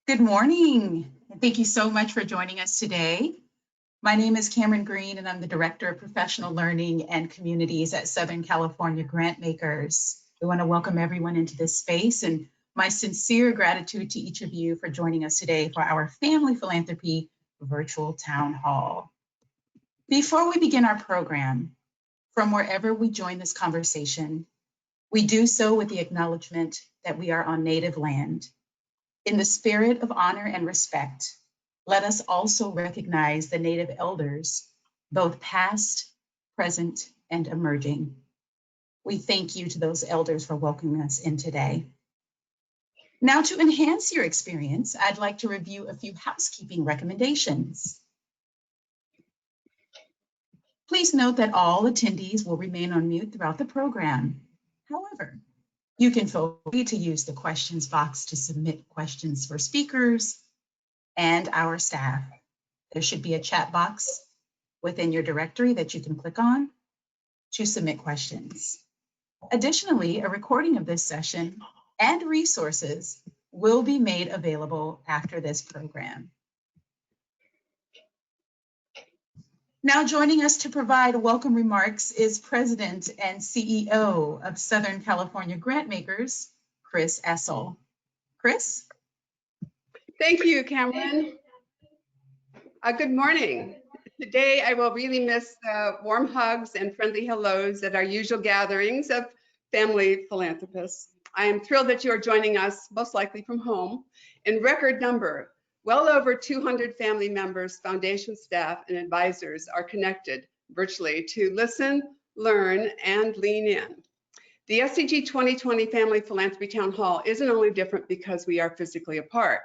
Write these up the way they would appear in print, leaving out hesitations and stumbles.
Good morning. Thank you so much for joining us today. My name is Cameron Green, and I'm the Director of Professional Learning and Communities at Southern California Grantmakers. We want to welcome everyone into this space, and my sincere gratitude to each of you for joining us today for our Family Philanthropy Virtual Town Hall. Before we begin our program, from wherever we join this conversation, we do so with the acknowledgement that we are on native land. In the spirit of honor and respect, let us also recognize the Native elders, both past, present, and emerging. We thank you to those elders for welcoming us in today. Now, to enhance your experience, I'd like to review a few housekeeping recommendations. Please note that all attendees will remain on mute throughout the program. However, you can feel free to use the questions box to submit questions for speakers and our staff. There should be a chat box within your directory that you can click on to submit questions. Additionally, a recording of this session and resources will be made available after this program. Now joining us to provide welcome remarks is President and CEO of Southern California Grantmakers, Chris Essel. Chris? Thank you, Cameron. Good morning. Today I will really miss the warm hugs and friendly hellos at our usual gatherings of family philanthropists. I am thrilled that you are joining us, most likely from home, in record number. Well over 200 family members, foundation staff, and advisors are connected virtually to listen, learn, and lean in. The SCG 2020 Family Philanthropy Town Hall isn't only different because we are physically apart.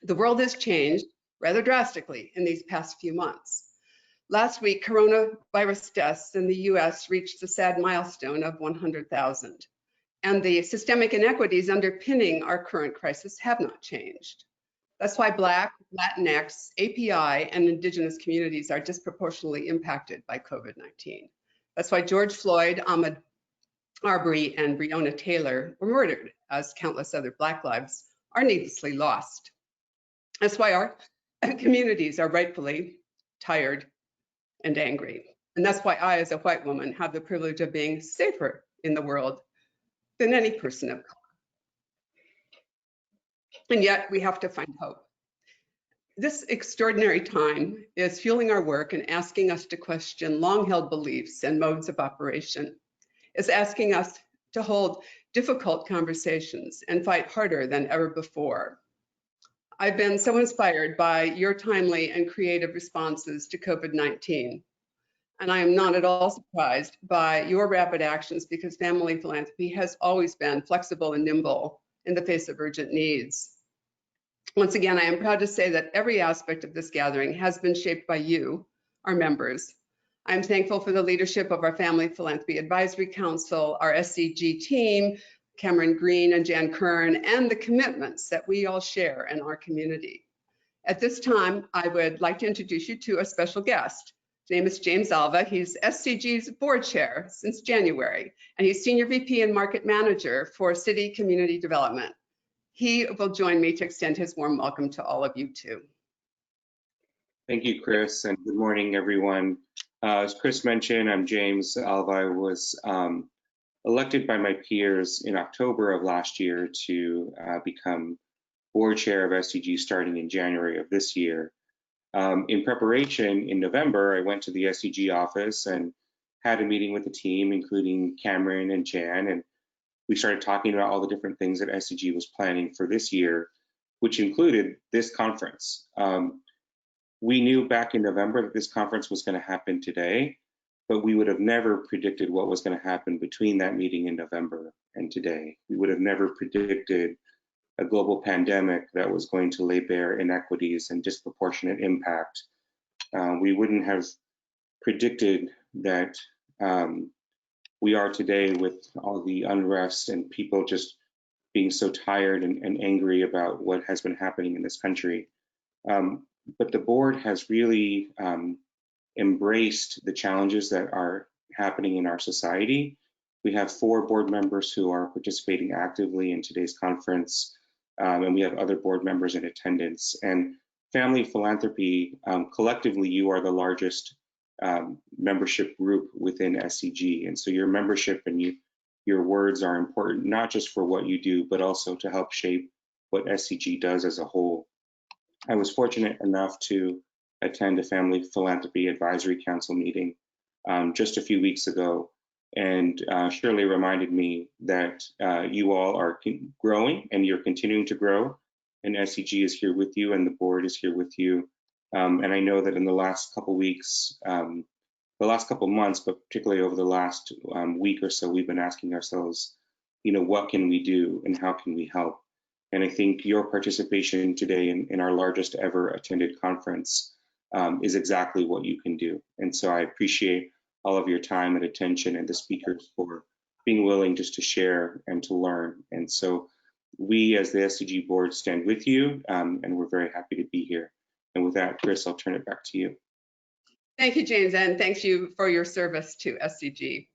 The world has changed rather drastically in these past few months. Last week, coronavirus deaths in the US reached the sad milestone of 100,000, and the systemic inequities underpinning our current crisis have not changed. That's why Black, Latinx, API, and Indigenous communities are disproportionately impacted by COVID-19. That's why George Floyd, Ahmaud Arbery, and Breonna Taylor were murdered, as countless other Black lives are needlessly lost. That's why our communities are rightfully tired and angry. And that's why I, as a white woman, have the privilege of being safer in the world than any person of color. And yet we have to find hope. This extraordinary time is fueling our work and asking us to question long-held beliefs and modes of operation. It's asking us to hold difficult conversations and fight harder than ever before. I've been so inspired by your timely and creative responses to COVID-19. And I am not at all surprised by your rapid actions because family philanthropy has always been flexible and nimble in the face of urgent needs. Once again, I am proud to say that every aspect of this gathering has been shaped by you, our members. I'm thankful for the leadership of our Family Philanthropy Advisory Council, our SCG team, Cameron Green and Jan Kern, and the commitments that we all share in our community. At this time, I would like to introduce you to a special guest. His name is James Alva. He's SCG's board chair since January, and he's Senior VP and Market Manager for City Community Development. He will join me to extend his warm welcome to all of you too. Thank you, Chris, and good morning, everyone. As Chris mentioned, I'm James Alva. I was elected by my peers in October of last year to become board chair of SCG starting in January of this year. In preparation, in November, I went to the SCG office and had a meeting with the team, including Cameron and Jan, and we started talking about all the different things that SCG was planning for this year, which included this conference. We knew back in November that this conference was going to happen today, but we would have never predicted what was going to happen between that meeting in November and today. We would have never predicted a global pandemic that was going to lay bare inequities and disproportionate impact. We wouldn't have predicted that we are today with all the unrest and people just being so tired and angry about what has been happening in this country. But the board has really embraced the challenges that are happening in our society. We have 4 board members who are participating actively in today's conference. and we have other board members in attendance. And Family Philanthropy, collectively, you are the largest membership group within SCG. And so your membership and your words are important, not just for what you do, but also to help shape what SCG does as a whole. I was fortunate enough to attend a Family Philanthropy Advisory Council meeting just a few weeks ago, and Shirley reminded me that you all are growing and you're continuing to grow, and SCG is here with you and the board is here with you. And I know that in the last couple weeks, the last couple months, but particularly over the last week or so, we've been asking ourselves, what can we do and how can we help? And I think your participation today in our largest ever attended conference is exactly what you can do. And so I appreciate all of your time and attention and the speakers for being willing just to share and to learn. And so we as the SCG board stand with you, and we're very happy to be here. And with that, Chris, I'll turn it back to you. Thank you, James, and thank you for your service to SCG.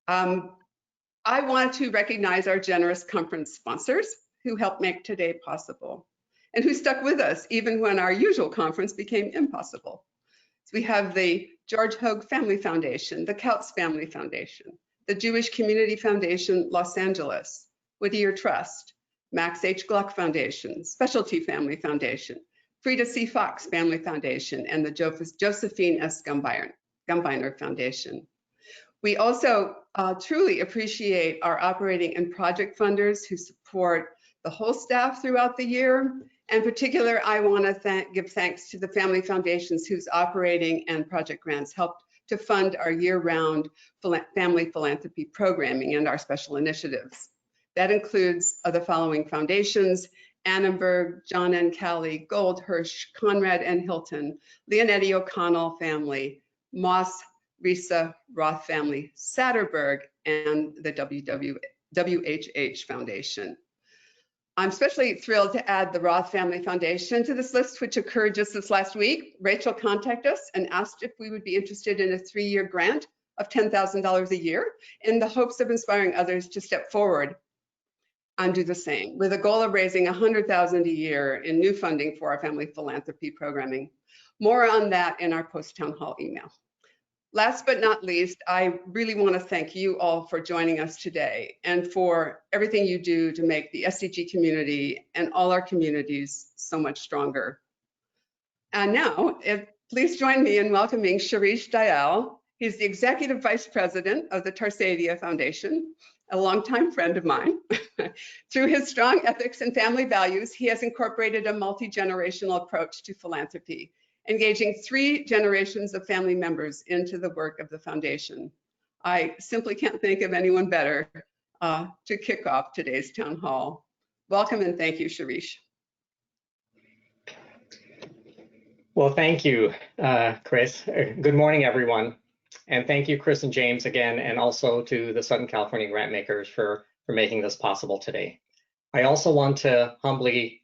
I want to recognize our generous conference sponsors who helped make today possible and who stuck with us even when our usual conference became impossible. So we have the George Hoag Family Foundation, the Kautz Family Foundation, the Jewish Community Foundation, Los Angeles, Whittier Trust, Max H. Gluck Foundation, Specialty Family Foundation, Frida C. Fox Family Foundation, and the Josephine S. Gumbiner Foundation. We also truly appreciate our operating and project funders who support the whole staff throughout the year. In particular, I want to give thanks to the family foundations whose operating and project grants helped to fund our year-round family philanthropy programming and our special initiatives. That includes the following foundations: Annenberg, John and Callie, Gold, Hirsch, Conrad and Hilton, Leonetti O'Connell family, Moss, Risa, Roth family, Satterberg, and the WHH Foundation. I'm especially thrilled to add the Roth Family Foundation to this list, which occurred just this last week. Rachel contacted us and asked if we would be interested in a 3-year grant of $10,000 a year in the hopes of inspiring others to step forward and do the same, with a goal of raising $100,000 a year in new funding for our family philanthropy programming. More on that in our post-town hall email. Last but not least, I really want to thank you all for joining us today and for everything you do to make the SCG community and all our communities so much stronger. And now, please join me in welcoming Shirish Dayal. He's the Executive Vice President of the Tarsadia Foundation, a longtime friend of mine. Through his strong ethics and family values, he has incorporated a multi-generational approach to philanthropy, engaging 3 generations of family members into the work of the foundation. I simply can't think of anyone better to kick off today's town hall. Welcome and thank you, Shirish. Well, thank you, Chris. Good morning, everyone. And thank you, Chris and James, again, and also to the Southern California grant makers for making this possible today. I also want to humbly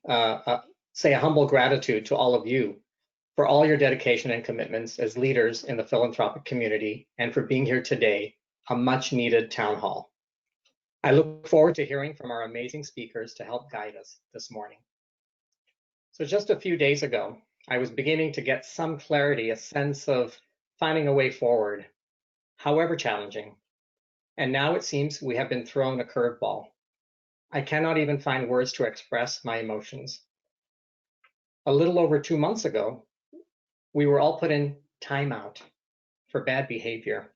say a humble gratitude to all of you for all your dedication and commitments as leaders in the philanthropic community and for being here today, a much needed town hall. I look forward to hearing from our amazing speakers to help guide us this morning. So just a few days ago, I was beginning to get some clarity, a sense of finding a way forward, however challenging. And now it seems we have been thrown a curveball. I cannot even find words to express my emotions. A little over 2 months ago, we were all put in timeout for bad behavior.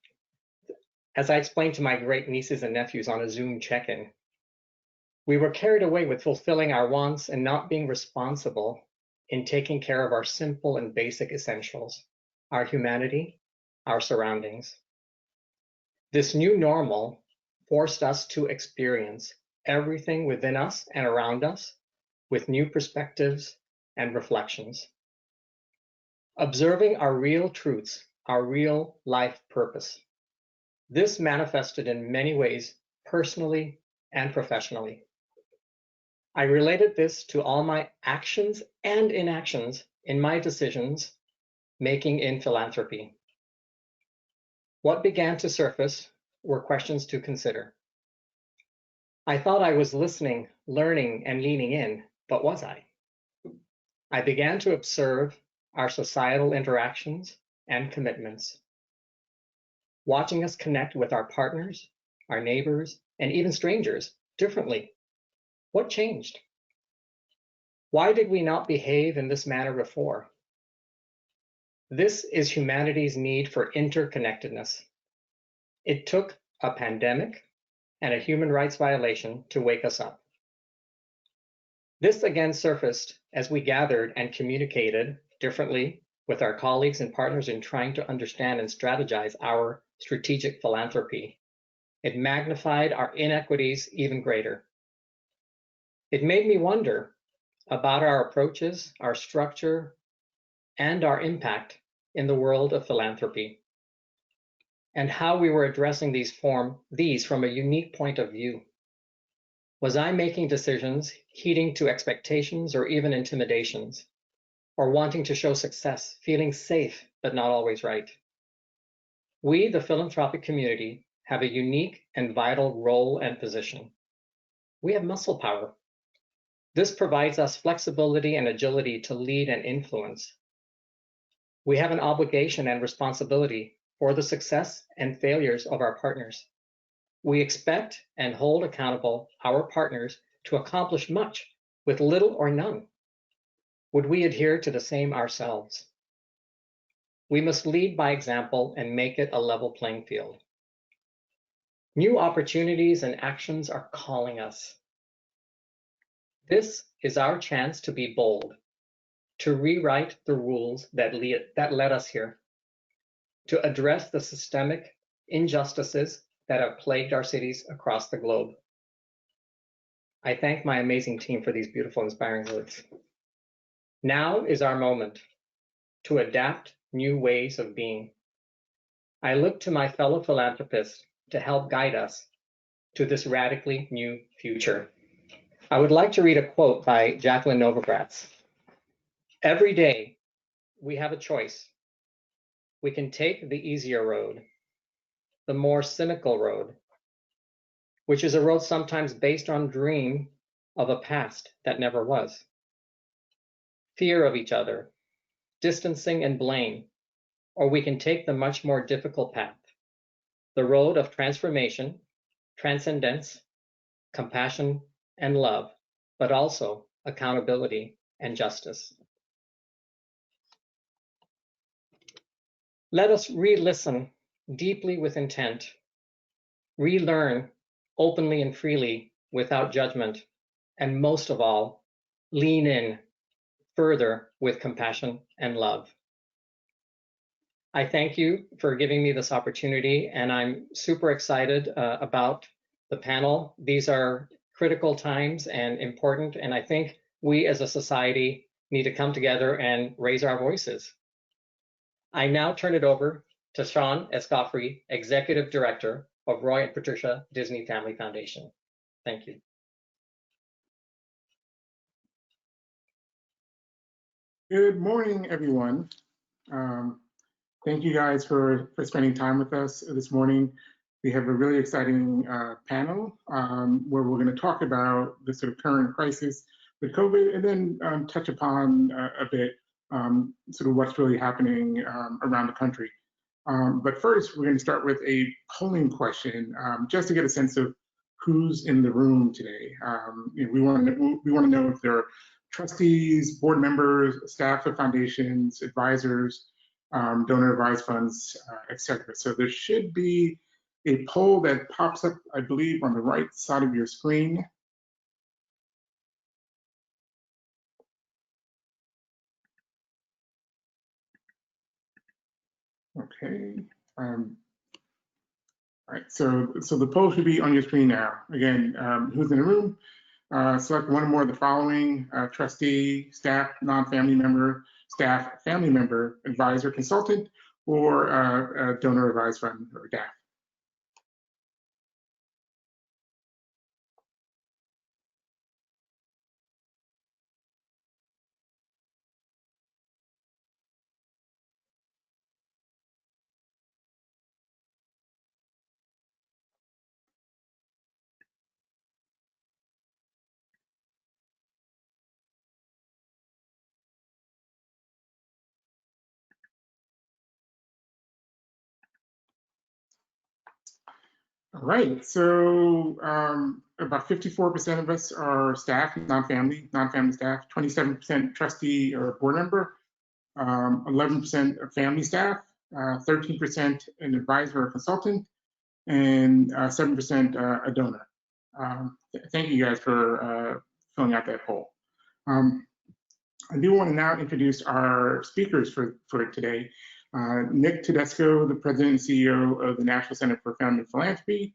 As I explained to my great nieces and nephews on a Zoom check-in, we were carried away with fulfilling our wants and not being responsible in taking care of our simple and basic essentials, our humanity, our surroundings. This new normal forced us to experience everything within us and around us with new perspectives and reflections. Observing our real truths, our real life purpose. This manifested in many ways, personally and professionally. I related this to all my actions and inactions in my decisions making in philanthropy. What began to surface were questions to consider. I thought I was listening, learning, and leaning in, but was I? I began to observe our societal interactions and commitments, watching us connect with our partners, our neighbors, and even strangers differently. What changed? Why did we not behave in this manner before? This is humanity's need for interconnectedness. It took a pandemic and a human rights violation to wake us up. This again surfaced as we gathered and communicated differently with our colleagues and partners in trying to understand and strategize our strategic philanthropy. It magnified our inequities even greater. It made me wonder about our approaches, our structure, and our impact in the world of philanthropy, and how we were addressing these from a unique point of view. Was I making decisions heeding to expectations or even intimidations, or wanting to show success, feeling safe but not always right? We, the philanthropic community, have a unique and vital role and position. We have muscle power. This provides us flexibility and agility to lead and influence. We have an obligation and responsibility for the success and failures of our partners. We expect and hold accountable our partners to accomplish much with little or none. Would we adhere to the same ourselves? We must lead by example and make it a level playing field. New opportunities and actions are calling us. This is our chance to be bold, to rewrite the rules that led us here, to address the systemic injustices that have plagued our cities across the globe. I thank my amazing team for these beautiful, inspiring words. Now is our moment to adapt new ways of being. I look to my fellow philanthropists to help guide us to this radically new future. I would like to read a quote by Jacqueline Novogratz. Every day we have a choice. We can take the easier road, the more cynical road, which is a road sometimes based on dream of a past that never was. Fear of each other, distancing and blame, or we can take the much more difficult path, the road of transformation, transcendence, compassion, and love, but also accountability and justice. Let us re-listen deeply with intent, relearn openly and freely without judgment, and most of all, lean in further with compassion and love. I thank you for giving me this opportunity, and I'm super excited about the panel. These are critical times and important, and I think we as a society need to come together and raise our voices. I now turn it over to Sean Escoffrey, Executive Director of Roy and Patricia Disney Family Foundation. Thank you. Good morning, everyone. Thank you guys for spending time with us this morning. We have a really exciting panel where we're going to talk about the sort of current crisis with COVID, and then touch upon a bit sort of what's really happening around the country. But first, we're going to start with a polling question, just to get a sense of who's in the room today. We want to know if there are trustees, board members, staff of foundations, advisors, donor advised funds, etc. So there should be a poll that pops up, I believe, on the right side of your screen. Okay. All right. So the poll should be on your screen now. Again, who's in the room? Select one or more of the following: trustee, staff, non-family member, staff, family member, advisor, consultant, or a donor advised fund or DAF. All right, so about 54% of us are staff, non-family staff, 27% trustee or board member, 11% of family staff, 13% an advisor or consultant, and 7% a donor. Thank you guys for filling out that poll. I do want to now introduce our speakers for today. Nick Tedesco, the president and CEO of the National Center for Family and Philanthropy.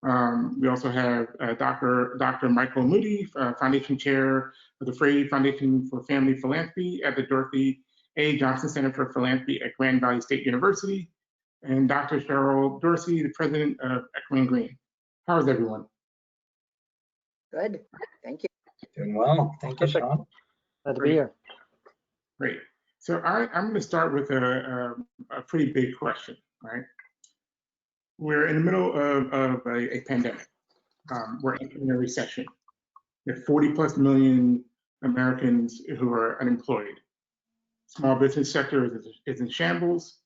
We also have Dr. Michael Moody, foundation chair of the Frey Foundation for Family Philanthropy at the Dorothy A. Johnson Center for Philanthropy at Grand Valley State University, and Dr. Cheryl Dorsey, the president of Echoing Green. How is everyone? Good, thank you. Doing well. Thank you, Sean. Glad to be here. Great. So I'm going to start with a pretty big question, right? We're in the middle of a pandemic. We're in a recession. There are 40+ million Americans who are unemployed. Small business sector is in shambles.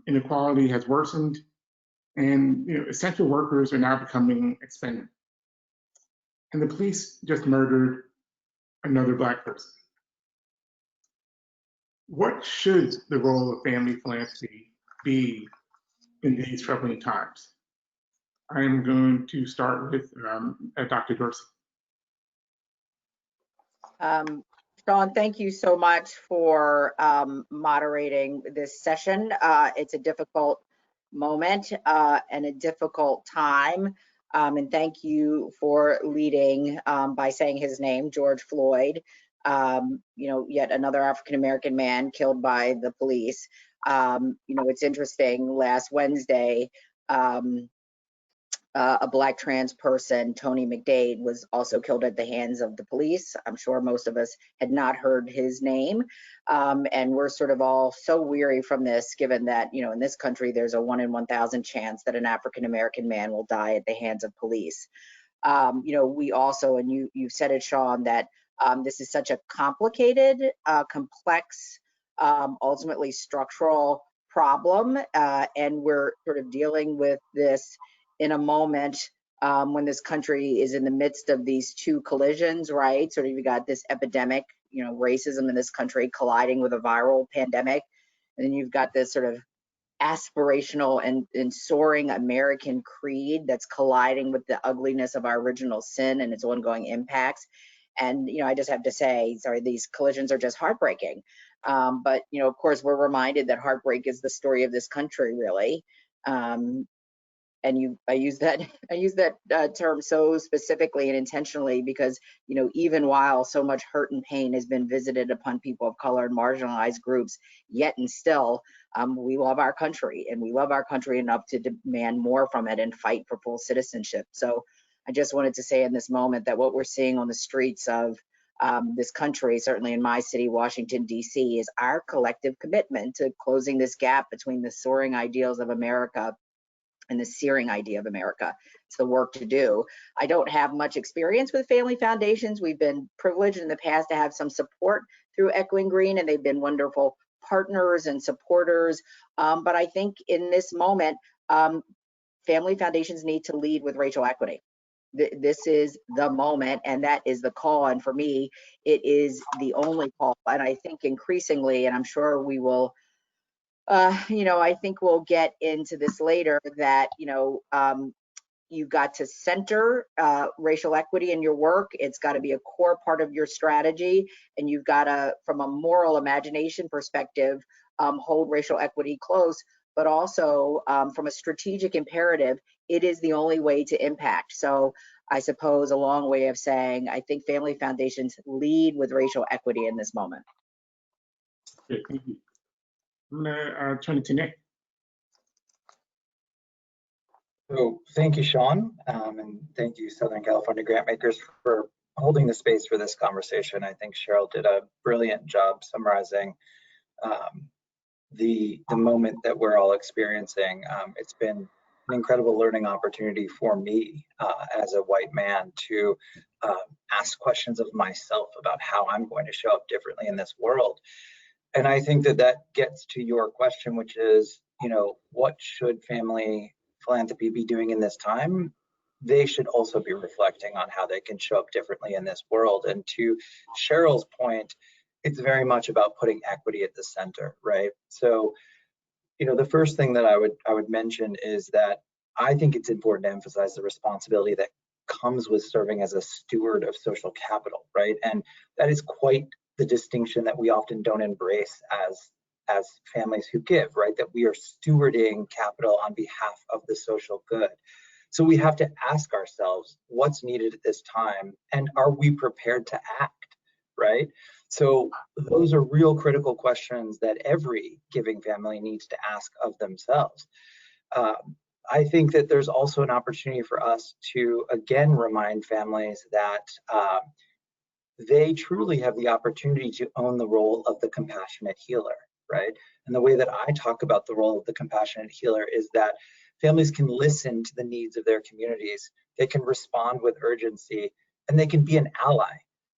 Inequality has worsened, and essential workers are now becoming expendable. And the police just murdered another Black person. What should the role of family philanthropy be in these troubling times? I am going to start with Dr. Dorsey. Sean, thank you so much for moderating this session. It's a difficult moment and a difficult time. And thank you for leading by saying his name, George Floyd. Yet another African-American man killed by the police. It's interesting, last Wednesday, a Black trans person, Tony McDade, was also killed at the hands of the police. I'm sure most of us had not heard his name. And we're sort of all so weary from this, given that, in this country, there's a 1 in 1,000 chance that an African-American man will die at the hands of police. We also, and you've said it, Sean, that this is such a complicated, complex, ultimately structural problem. And we're sort of dealing with this in a moment when this country is in the midst of these two collisions, right? Sort of you got this epidemic, racism in this country colliding with a viral pandemic. And then you've got this sort of aspirational and soaring American creed that's colliding with the ugliness of our original sin and its ongoing impacts. And, I just have to say, sorry, these collisions are just heartbreaking. But, of course, we're reminded that heartbreak is the story of this country, really. And I use that term so specifically and intentionally because, even while so much hurt and pain has been visited upon people of color and marginalized groups, yet and still, we love our country, and we love our country enough to demand more from it and fight for full citizenship. So I just wanted to say in this moment that what we're seeing on the streets of this country, certainly in my city, Washington, D.C., is our collective commitment to closing this gap between the soaring ideals of America and the searing idea of America. It's the work to do. I don't have much experience with family foundations. We've been privileged in the past to have some support through Echoing Green, and they've been wonderful partners and supporters. But I think in this moment, family foundations need to lead with racial equity. This is the moment, and that is the call. And for me, it is the only call. And I think increasingly, and I'm sure we will, I think we'll get into this later, that, you've got to center racial equity in your work. It's got to be a core part of your strategy. And you've got to, from a moral imagination perspective, hold racial equity close. But also from a strategic imperative, it is the only way to impact. So I suppose a long way of saying, I think family foundations lead with racial equity in this moment. Great, thank you. I'm gonna turn it to Nick. So thank you, Sean, and thank you, Southern California Grantmakers, for holding the space for this conversation. I think Cheryl did a brilliant job summarizing the moment that we're all experiencing. It's been an incredible learning opportunity for me as a white man to ask questions of myself about how I'm going to show up differently in this world. And I think that gets to your question, which is, what should family philanthropy be doing in this time, they should also be reflecting on how they can show up differently in this world. And to Cheryl's point, it's very much about putting equity at the center, right? So, you know, the first thing that I would mention is that I think it's important to emphasize the responsibility that comes with serving as a steward of social capital, right? And that is quite the distinction that we often don't embrace as families who give, right? That we are stewarding capital on behalf of the social good. So we have to ask ourselves, what's needed at this time, and are we prepared to act, right? So those are real critical questions that every giving family needs to ask of themselves. I think that there's also an opportunity for us to, again, remind families that they truly have the opportunity to own the role of the compassionate healer, right? And the way that I talk about the role of the compassionate healer is that families can listen to the needs of their communities, they can respond with urgency, and they can be an ally.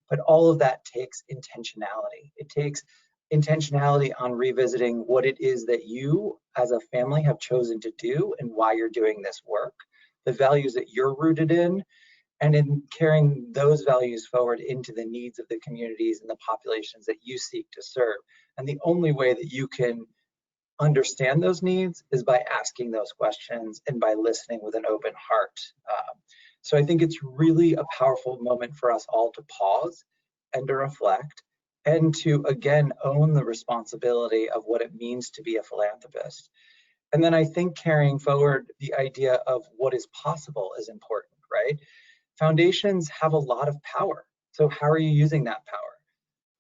But all of that takes intentionality. It takes intentionality on revisiting what it is that you as a family have chosen to do and why you're doing this work, the values that you're rooted in, and in carrying those values forward into the needs of the communities and the populations that you seek to serve. And the only way that you can understand those needs is by asking those questions and by listening with an open heart. So I think it's really a powerful moment for us all to pause and to reflect and to, again, own the responsibility of what it means to be a philanthropist. And then I think carrying forward the idea of what is possible is important, right? Foundations have a lot of power. So how are you using that power?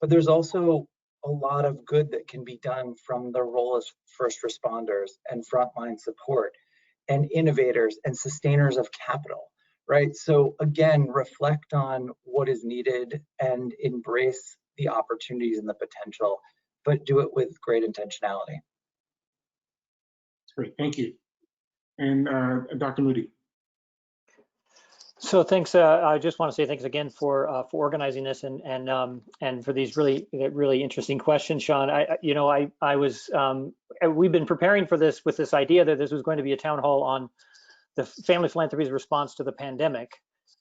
But there's also a lot of good that can be done from the role as first responders and frontline support and innovators and sustainers of capital, right? So again, reflect on what is needed and embrace the opportunities and the potential, but do it with great intentionality. Great, thank you. And Dr. Moody. So thanks. I just want to say thanks again for organizing this and for these really interesting questions, Sean. We've been preparing for this with this idea that this was going to be a town hall on the family philanthropy's response to the pandemic,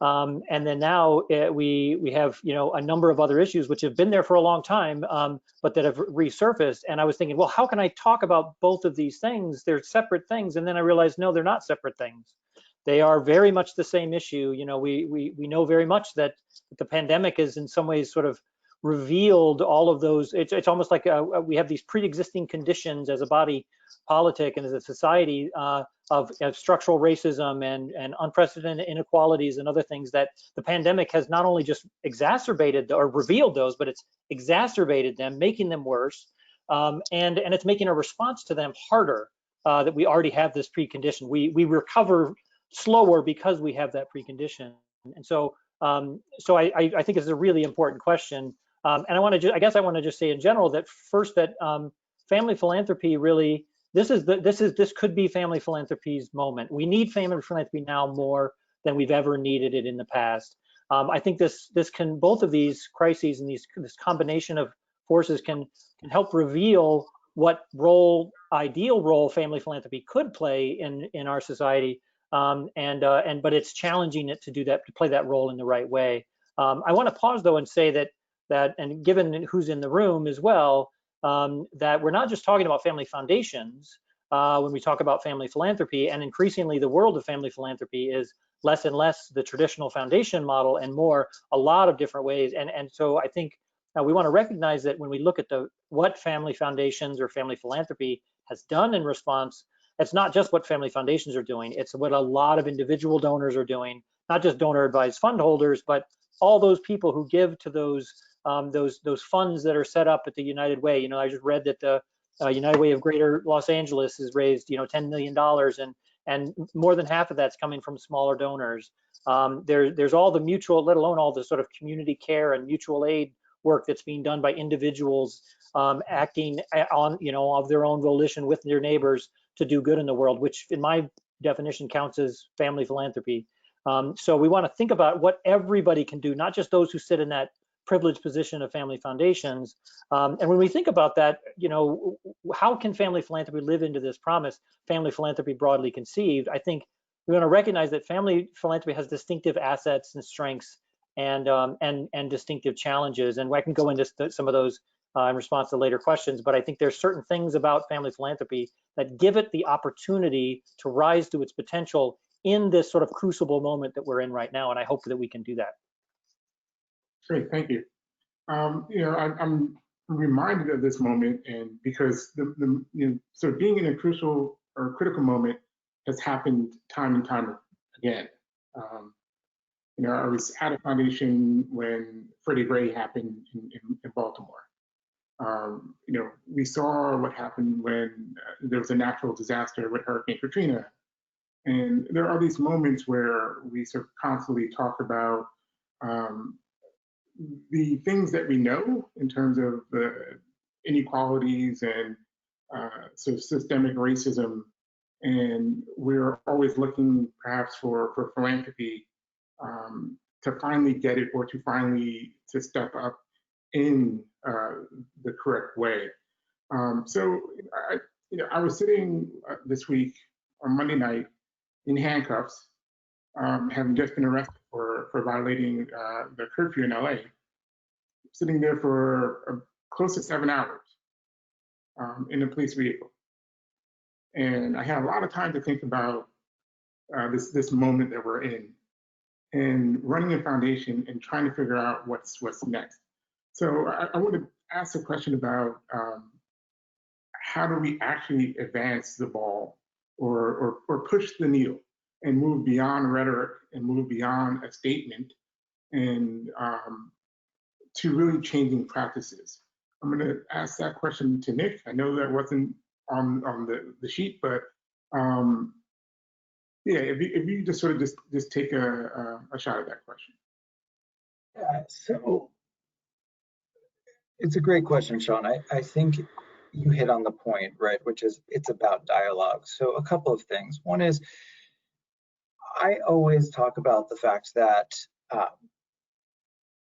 and then now we have a number of other issues which have been there for a long time, but that have resurfaced. And I was thinking, well, how can I talk about both of these things? They're separate things, and then I realized no, they're not separate things. They are very much the same issue. We know very much that the pandemic is in some ways sort of revealed all of those. It's almost like we have these pre-existing conditions as a body politic and as a society of structural racism and unprecedented inequalities and other things that the pandemic has not only just exacerbated or revealed those, but it's exacerbated them, making them worse, and it's making a response to them harder. That we already have this precondition. We recover slower because we have that precondition. And so I think it's a really important question. And I guess I want to just say in general that first that family philanthropy really, this could be family philanthropy's moment. We need family philanthropy now more than we've ever needed it in the past. I think this can, both of these crises and this combination of forces can help reveal what ideal role family philanthropy could play in our society. But it's challenging it to do that, to play that role in the right way. I want to pause though and say that and given who's in the room as well, that we're not just talking about family foundations when we talk about family philanthropy, and increasingly the world of family philanthropy is less and less the traditional foundation model and more a lot of different ways. And so I think we want to recognize that when we look at what family foundations or family philanthropy has done in response, it's not just what family foundations are doing, it's what a lot of individual donors are doing, not just donor advised fund holders, but all those people who give to those funds that are set up at the United Way. I just read that the United Way of Greater Los Angeles has raised $10 million, and more than half of that's coming from smaller donors. There's all the mutual, let alone all the sort of community care and mutual aid work that's being done by individuals acting on of their own volition with their neighbors to do good in the world, which in my definition counts as family philanthropy. So we want to think about what everybody can do, not just those who sit in that privileged position of family foundations. And when we think about that, how can family philanthropy live into this promise, family philanthropy broadly conceived? I think we want to recognize that family philanthropy has distinctive assets and strengths and distinctive challenges. And I can go into some of those in response to later questions, but I think there's certain things about family philanthropy that give it the opportunity to rise to its potential in this sort of crucible moment that we're in right now. And I hope that we can do that. Great, thank you. I'm reminded of this moment, and because so being in a crucial or critical moment has happened time and time again. I was at a foundation when Freddie Gray happened in Baltimore. We saw what happened when there was a natural disaster with Hurricane Katrina. And there are these moments where we sort of constantly talk about the things that we know in terms of the inequalities and sort of systemic racism. And we're always looking perhaps for philanthropy to finally get it, or to step up in the correct way. So I was sitting this week on Monday night in handcuffs, having just been arrested for violating the curfew in LA, sitting there for close to 7 hours in a police vehicle. And I had a lot of time to think about this moment that we're in, and running a foundation and trying to figure out what's next. So I want to ask a question about how do we actually advance the ball or push the needle and move beyond rhetoric and move beyond a statement and to really changing practices. I'm going to ask that question to Nick. I know that wasn't on the sheet, but yeah, if you just sort of just take a shot at that question. Yeah, so it's a great question, Sean. I think you hit on the point, right, which is it's about dialogue. So a couple of things. One is I always talk about the fact that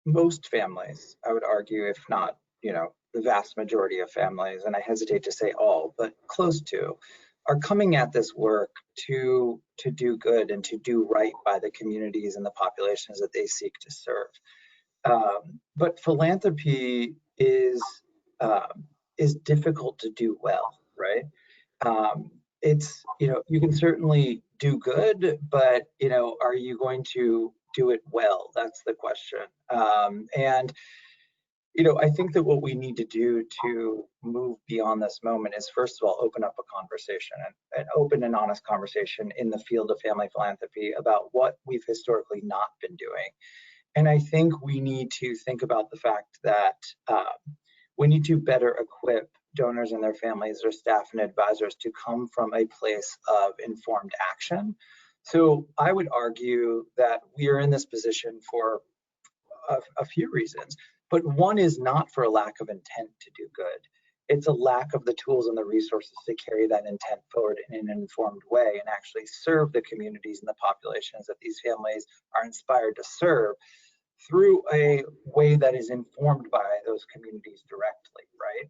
most families, I would argue, if not, the vast majority of families, and I hesitate to say all, but close to, are coming at this work to do good and to do right by the communities and the populations that they seek to serve. But philanthropy is difficult to do well, right? It's, you can certainly do good, but, are you going to do it well? That's the question. And I think that what we need to do to move beyond this moment is, first of all, open up a conversation, an open and honest conversation in the field of family philanthropy about what we've historically not been doing. And I think we need to think about the fact that we need to better equip donors and their families, their staff and advisors to come from a place of informed action. So I would argue that we are in this position for a few reasons, but one is not for a lack of intent to do good. It's a lack of the tools and the resources to carry that intent forward in an informed way and actually serve the communities and the populations that these families are inspired to serve through a way that is informed by those communities directly, right?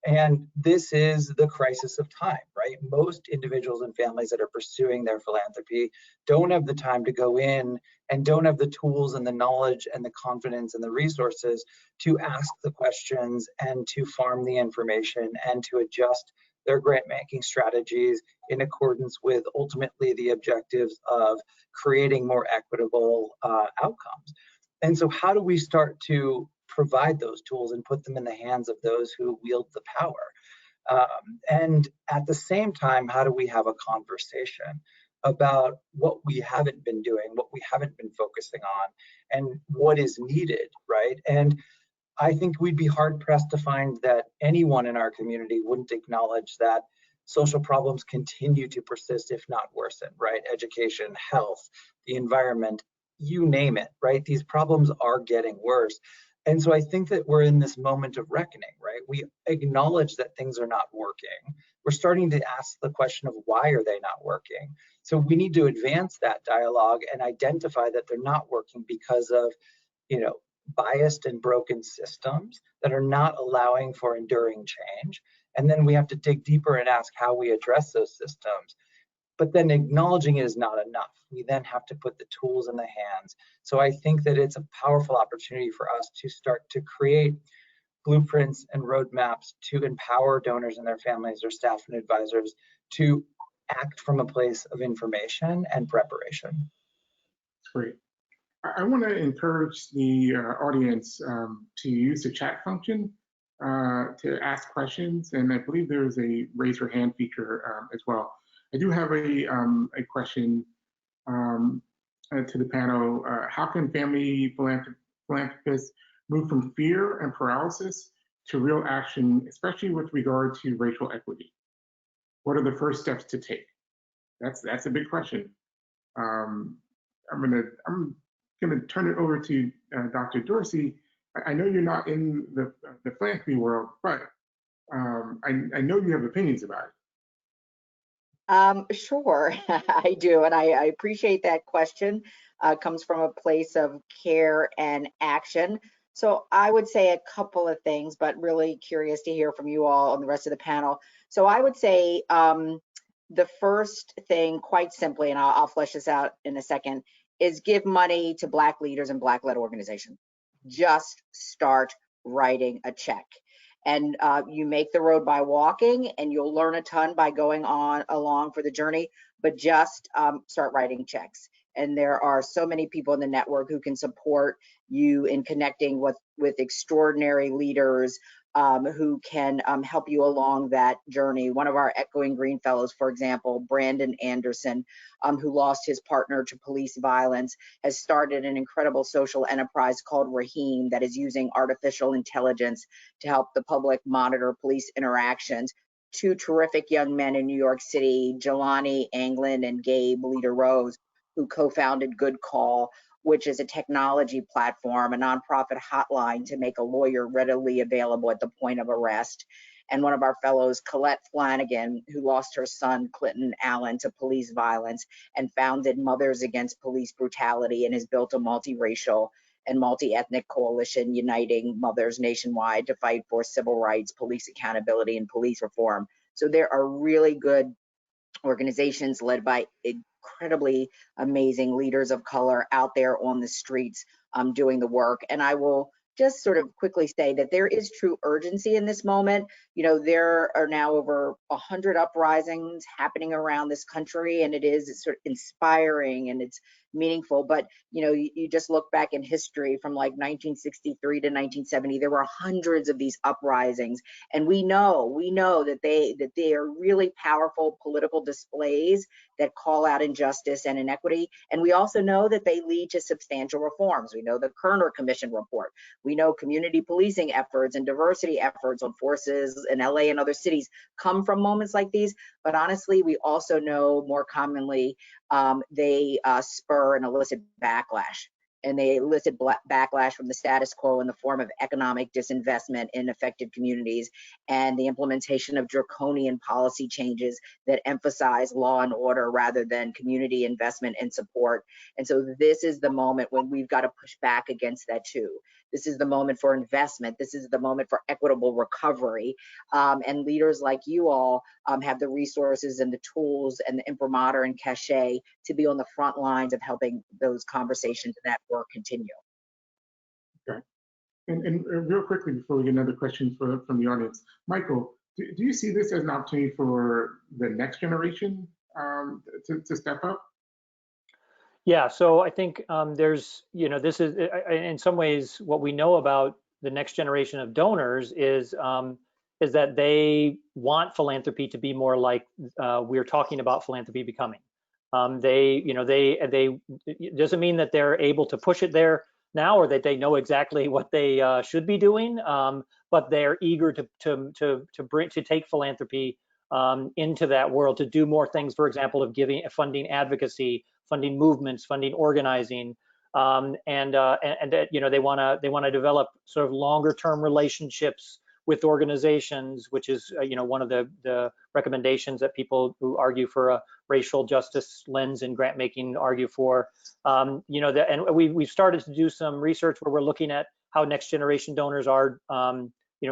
And this is the crisis of time, right? Most individuals and families that are pursuing their philanthropy don't have the time to go in and don't have the tools and the knowledge and the confidence and the resources to ask the questions and to farm the information and to adjust their grant making strategies in accordance with ultimately the objectives of creating more equitable outcomes. And so how do we start to provide those tools and put them in the hands of those who wield the power? And at the same time, how do we have a conversation about what we haven't been doing, what we haven't been focusing on, and what is needed, right? And I think we'd be hard pressed to find that anyone in our community wouldn't acknowledge that social problems continue to persist, if not worsen, right? Education, health, the environment, you name it, right? These problems are getting worse. And so I think that we're in this moment of reckoning, right? We acknowledge that things are not working. We're starting to ask the question of why are they not working? So we need to advance that dialogue and identify that they're not working because of, biased and broken systems that are not allowing for enduring change. And then we have to dig deeper and ask how we address those systems. But then acknowledging it is not enough. We then have to put the tools in the hands. So I think that it's a powerful opportunity for us to start to create blueprints and roadmaps to empower donors and their families, their staff and advisors to act from a place of information and preparation. That's great. I want to encourage the audience to use the chat function to ask questions, and I believe there's a raise your hand feature as well. I do have a question to the panel. How can family philanthropists move from fear and paralysis to real action, especially with regard to racial equity? What are the first steps to take? That's a big question. I'm gonna turn it over to Dr. Dorsey. I know you're not in the philanthropy world, but I know you have opinions about it. Sure, I do, and I appreciate that question. Comes from a place of care and action. So I would say a couple of things, but really curious to hear from you all and the rest of the panel. So I would say the first thing, quite simply, and I'll flesh this out in a second, is give money to Black leaders and Black-led organizations. Just start writing a check. And you make the road by walking, and you'll learn a ton by going along for the journey, but just start writing checks. And there are so many people in the network who can support you in connecting with extraordinary leaders who can help you along that journey. One of our Echoing Green Fellows, for example, Brandon Anderson, who lost his partner to police violence, has started an incredible social enterprise called Raheem that is using artificial intelligence to help the public monitor police interactions. Two terrific young men in New York City, Jelani Anglin and Gabe Leader Rose, who co-founded Good Call, which is a technology platform, a nonprofit hotline to make a lawyer readily available at the point of arrest. And one of our fellows, Colette Flanagan, who lost her son, Clinton Allen, to police violence and founded Mothers Against Police Brutality and has built a multiracial and multi-ethnic coalition uniting mothers nationwide to fight for civil rights, police accountability, and police reform. So there are really good organizations led by incredibly amazing leaders of color out there on the streets doing the work. And I will just sort of quickly say that there is true urgency in this moment. You know, there are now over 100 uprisings happening around this country, and it is sort of inspiring and it's meaningful. But, you know, you just look back in history from like 1963 to 1970, there were hundreds of these uprisings. And we know that they are really powerful political displays that call out injustice and inequity. And we also know that they lead to substantial reforms. We know the Kerner Commission report. We know community policing efforts and diversity efforts on forces in LA and other cities come from moments like these. But honestly, we also know more commonly they spur and elicit backlash. And they elicit backlash from the status quo in the form of economic disinvestment in affected communities and the implementation of draconian policy changes that emphasize law and order rather than community investment and support. And so this is the moment when we've got to push back against that too. This is the moment for investment. This is the moment for equitable recovery. And leaders like you all have the resources and the tools and the imprimatur and cachet to be on the front lines of helping those conversations and that work continue. Okay. And real quickly before we get another question from the audience, Michael, do you see this as an opportunity for the next generation to step up? Yeah, so I think there's, you know, this is in some ways what we know about the next generation of donors is that they want philanthropy to be more like we're talking about philanthropy becoming. It doesn't mean that they're able to push it there now or that they know exactly what they should be doing, but they're eager to take philanthropy into that world, to do more things, for example, of funding advocacy, funding movements, funding organizing, and you know, they want to develop sort of longer term relationships with organizations, which is one of the recommendations that people who argue for a racial justice lens in grant making argue for. And we've started to do some research where we're looking at how next generation donors are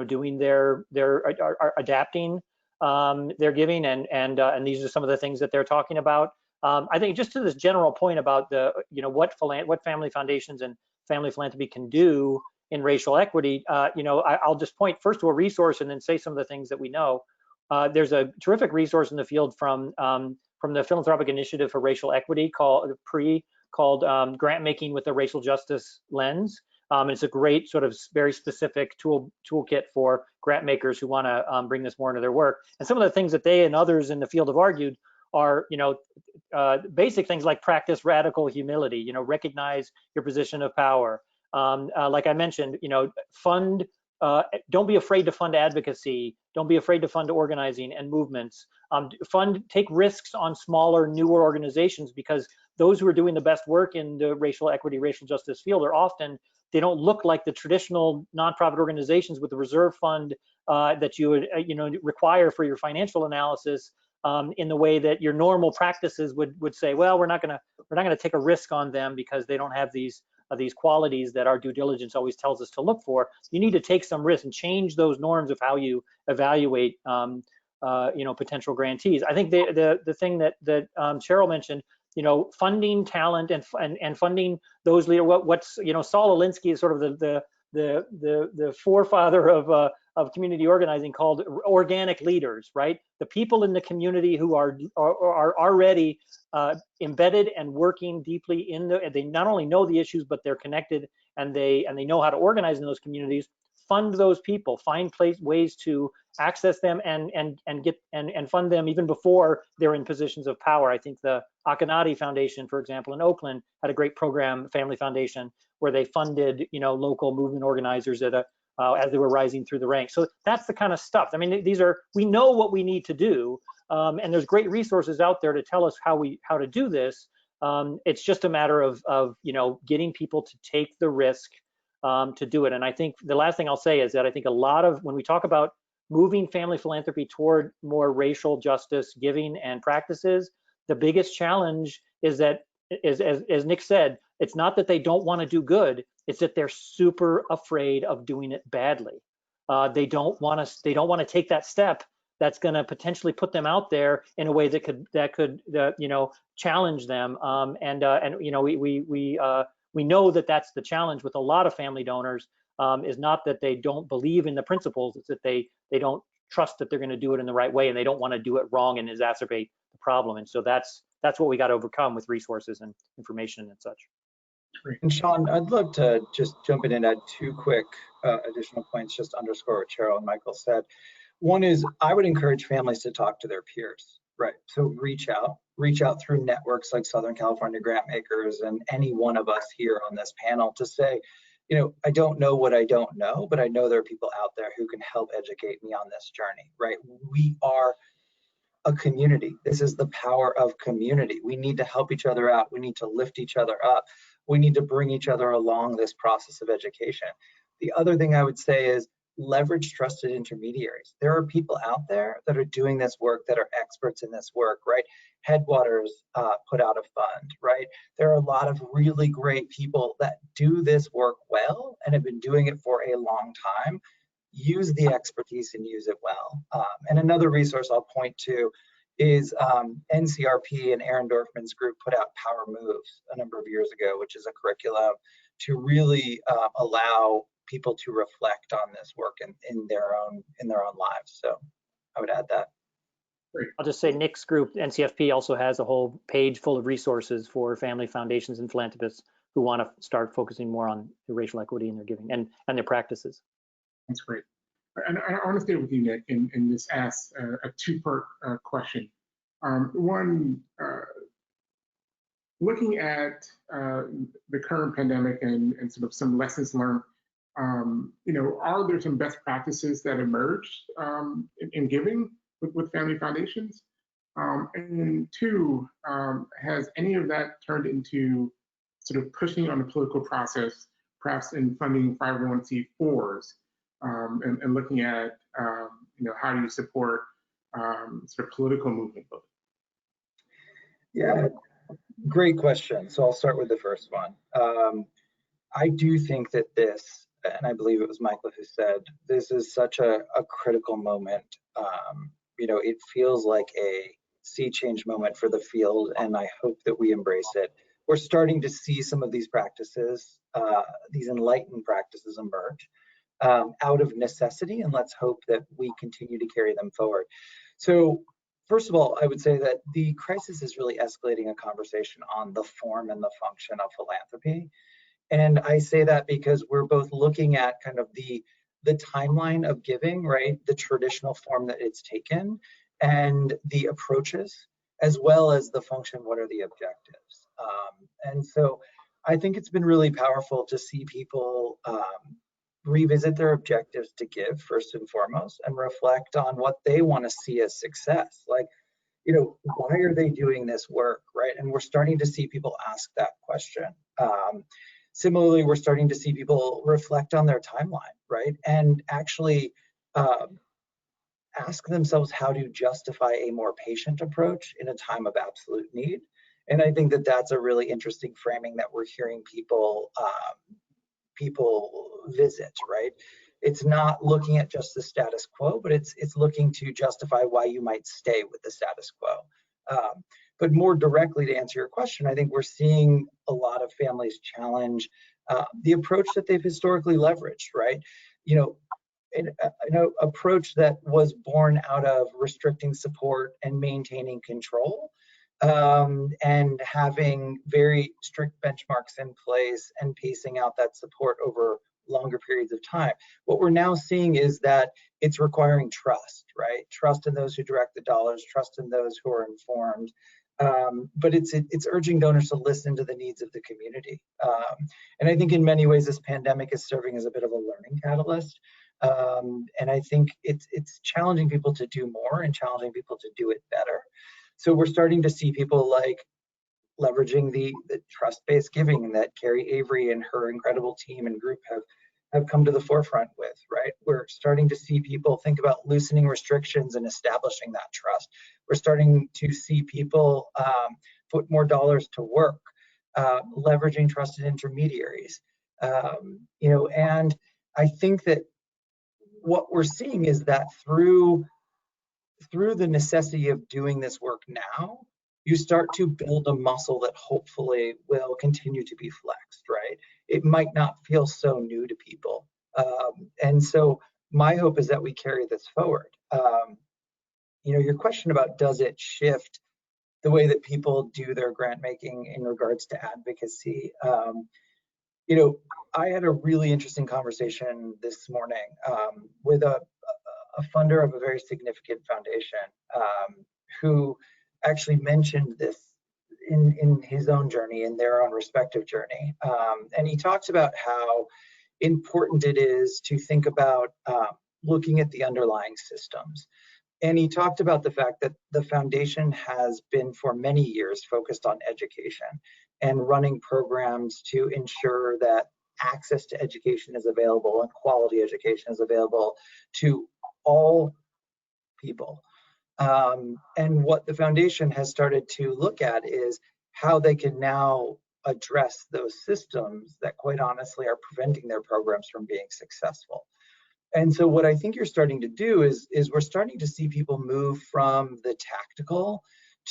doing are adapting their giving, and these are some of the things that they're talking about. I think just to this general point about what family foundations and family philanthropy can do in racial equity, I'll just point first to a resource and then say some of the things that we know. There's a terrific resource in the field from the Philanthropic Initiative for Racial Equity called Grant Making with a Racial Justice Lens. It's a great sort of very specific toolkit for grant makers who want to bring this more into their work. And some of the things that they and others in the field have argued are, basic things like practice radical humility, recognize your position of power. Like I mentioned, don't be afraid to fund advocacy. Don't be afraid to fund organizing and movements. Take risks on smaller, newer organizations, because those who are doing the best work in the racial equity, racial justice field are often, they don't look like the traditional nonprofit organizations with the reserve fund that you would require for your financial analysis, in the way that your normal practices would say, well, we're not gonna take a risk on them because they don't have these qualities that our due diligence always tells us to look for. You need to take some risk and change those norms of how you evaluate potential grantees. I think the thing that Cheryl mentioned, funding talent and funding those leaders. What's Saul Alinsky is sort of the forefather of community organizing, called organic leaders, right? The people in the community who are already embedded and working deeply they not only know the issues, but they're connected and they know how to organize in those communities. Fund those people, find ways to access them and fund them even before they're in positions of power. I think the Akinade Foundation, for example, in Oakland had a great program, Family Foundation, where they funded local movement organizers as they were rising through the ranks. So that's the kind of stuff. I mean, we know what we need to do, and there's great resources out there to tell us how to do this. It's just a matter of getting people to take the risk to do it. And I think the last thing I'll say is that I think when we talk about moving family philanthropy toward more racial justice giving and practices, the biggest challenge is that, as Nick said, it's not that they don't want to do good, it's that they're super afraid of doing it badly. They don't want to take that step that's going to potentially put them out there in a way that could challenge them. We know that that's the challenge with a lot of family donors, is not that they don't believe in the principles, it's that they don't trust that they're going to do it in the right way, and they don't want to do it wrong and exacerbate the problem. And so that's what we got to overcome with resources and information and such. And Sean, I'd love to just jump in and add two quick additional points, just to underscore what Cheryl and Michael said. One is, I would encourage families to talk to their peers, right? So reach out through networks like Southern California Grant Makers and any one of us here on this panel to say, I don't know what I don't know, but I know there are people out there who can help educate me on this journey, right? We are a community. This is the power of community. We need to help each other out. We need to lift each other up. We need to bring each other along this process of education. The other thing I would say is leverage trusted intermediaries. There are people out there that are doing this work, that are experts in this work, right? Headwaters put out a fund, right? There are a lot of really great people that do this work well and have been doing it for a long time. Use the expertise and use it well. And another resource I'll point to is NCRP and Aaron Dorfman's group put out Power Moves a number of years ago, which is a curriculum to really allow people to reflect on this work in their own lives. So I would add that. I'll just say Nick's group, NCFP, also has a whole page full of resources for family foundations and philanthropists who want to start focusing more on the racial equity in their giving and their practices. That's great. And I want to stay with you, Nick, and just ask a two-part question. One, looking at the current pandemic and sort of some lessons learned, are there some best practices that emerged in giving with family foundations? And two, has any of that turned into sort of pushing on the political process, perhaps in funding 501c4s? and looking at how do you support sort of political movement building? Yeah, great question. So I'll start with the first one. I do think that this, and I believe it was Michael who said, this is such a critical moment. It feels like a sea change moment for the field, and I hope that we embrace it. We're starting to see some of these practices, these enlightened practices emerge out of necessity, and let's hope that we continue to carry them forward. So first of all, I would say that the crisis is really escalating a conversation on the form and the function of philanthropy. And I say that because we're both looking at kind of the timeline of giving, right? The traditional form that it's taken and the approaches, as well as the function, what are the objectives? And so I think it's been really powerful to see people revisit their objectives to give first and foremost, and reflect on what they want to see as success. Like, why are they doing this work, right? And we're starting to see people ask that question. Similarly, we're starting to see people reflect on their timeline, right? And actually ask themselves how to justify a more patient approach in a time of absolute need. And I think that that's a really interesting framing that we're hearing people visit, right? It's not looking at just the status quo, but it's looking to justify why you might stay with the status quo. But more directly, to answer your question, I think we're seeing a lot of families challenge the approach that they've historically leveraged, right? An approach that was born out of restricting support and maintaining control, and having very strict benchmarks in place and pacing out that support over longer periods of time. What we're now seeing is that it's requiring trust, right? Trust in those who direct the dollars, trust in those who are informed. But it's urging donors to listen to the needs of the community. And I think in many ways, this pandemic is serving as a bit of a learning catalyst. And I think it's challenging people to do more and challenging people to do it better. So we're starting to see people like leveraging the trust-based giving that Carrie Avery and her incredible team and group have come to the forefront with, right? We're starting to see people think about loosening restrictions and establishing that trust. We're starting to see people put more dollars to work, leveraging trusted intermediaries. And I think that what we're seeing is that through the necessity of doing this work now, you start to build a muscle that hopefully will continue to be flexed, right? It might not feel so new to people. And so my hope is that we carry this forward. Your question about does it shift the way that people do their grant making in regards to advocacy? I had a really interesting conversation this morning with a funder of a very significant foundation who actually mentioned this in his own journey, in their own respective journey. And he talks about how important it is to think about looking at the underlying systems. And he talked about the fact that the foundation has been for many years focused on education and running programs to ensure that access to education is available and quality education is available to all people. And what the foundation has started to look at is how they can now address those systems that quite honestly are preventing their programs from being successful. And so what I think you're starting to do is we're starting to see people move from the tactical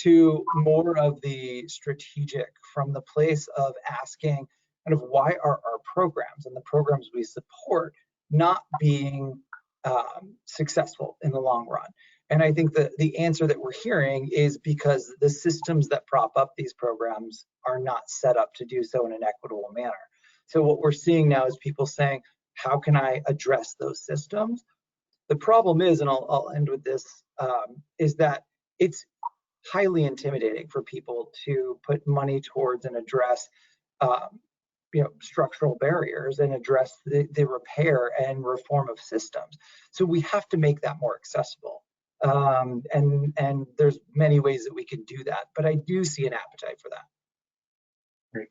to more of the strategic, from the place of asking kind of why are our programs and the programs we support not being successful in the long run. And I think that the answer that we're hearing is because the systems that prop up these programs are not set up to do so in an equitable manner. So what we're seeing now is people saying, how can I address those systems? The problem is, and I'll end with this, is that it's highly intimidating for people to put money towards and address structural barriers and address the repair and reform of systems. So we have to make that more accessible. And there's many ways that we can do that, but I do see an appetite for that. Great.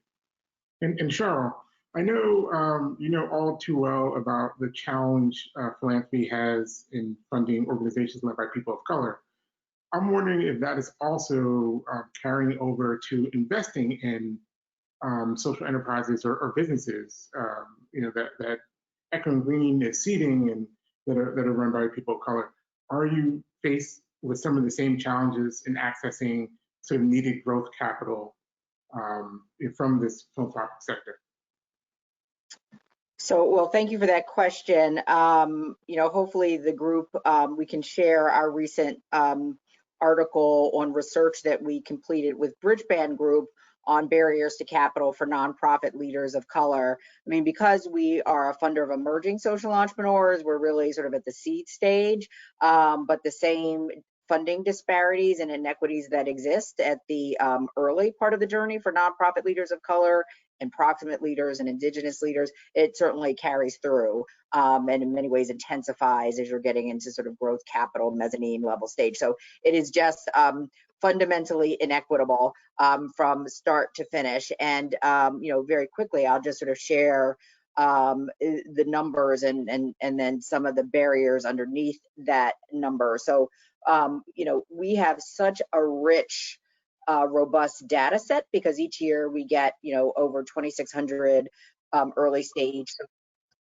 And Cheryl, I know you know all too well about the challenge philanthropy has in funding organizations led by people of color. I'm wondering if that is also carrying over to investing in social enterprises or businesses, you know, that Echoing Green is seeding and that are run by people of color. Are you faced with some of the same challenges in accessing sort of needed growth capital from this philanthropic sector? So, well, thank you for that question. You know, hopefully the group, we can share our recent article on research that we completed with Bridgeband Group on barriers to capital for nonprofit leaders of color. I mean, because we are a funder of emerging social entrepreneurs, we're really sort of at the seed stage, but the same funding disparities and inequities that exist at the early part of the journey for nonprofit leaders of color and proximate leaders and indigenous leaders, it certainly carries through and in many ways intensifies as you're getting into sort of growth capital mezzanine level stage. So it is just fundamentally inequitable from start to finish. And you know, very quickly, I'll just sort of share the numbers and then some of the barriers underneath that number. So you know, we have such a rich robust data set because each year we get, you know, over 2,600 early stage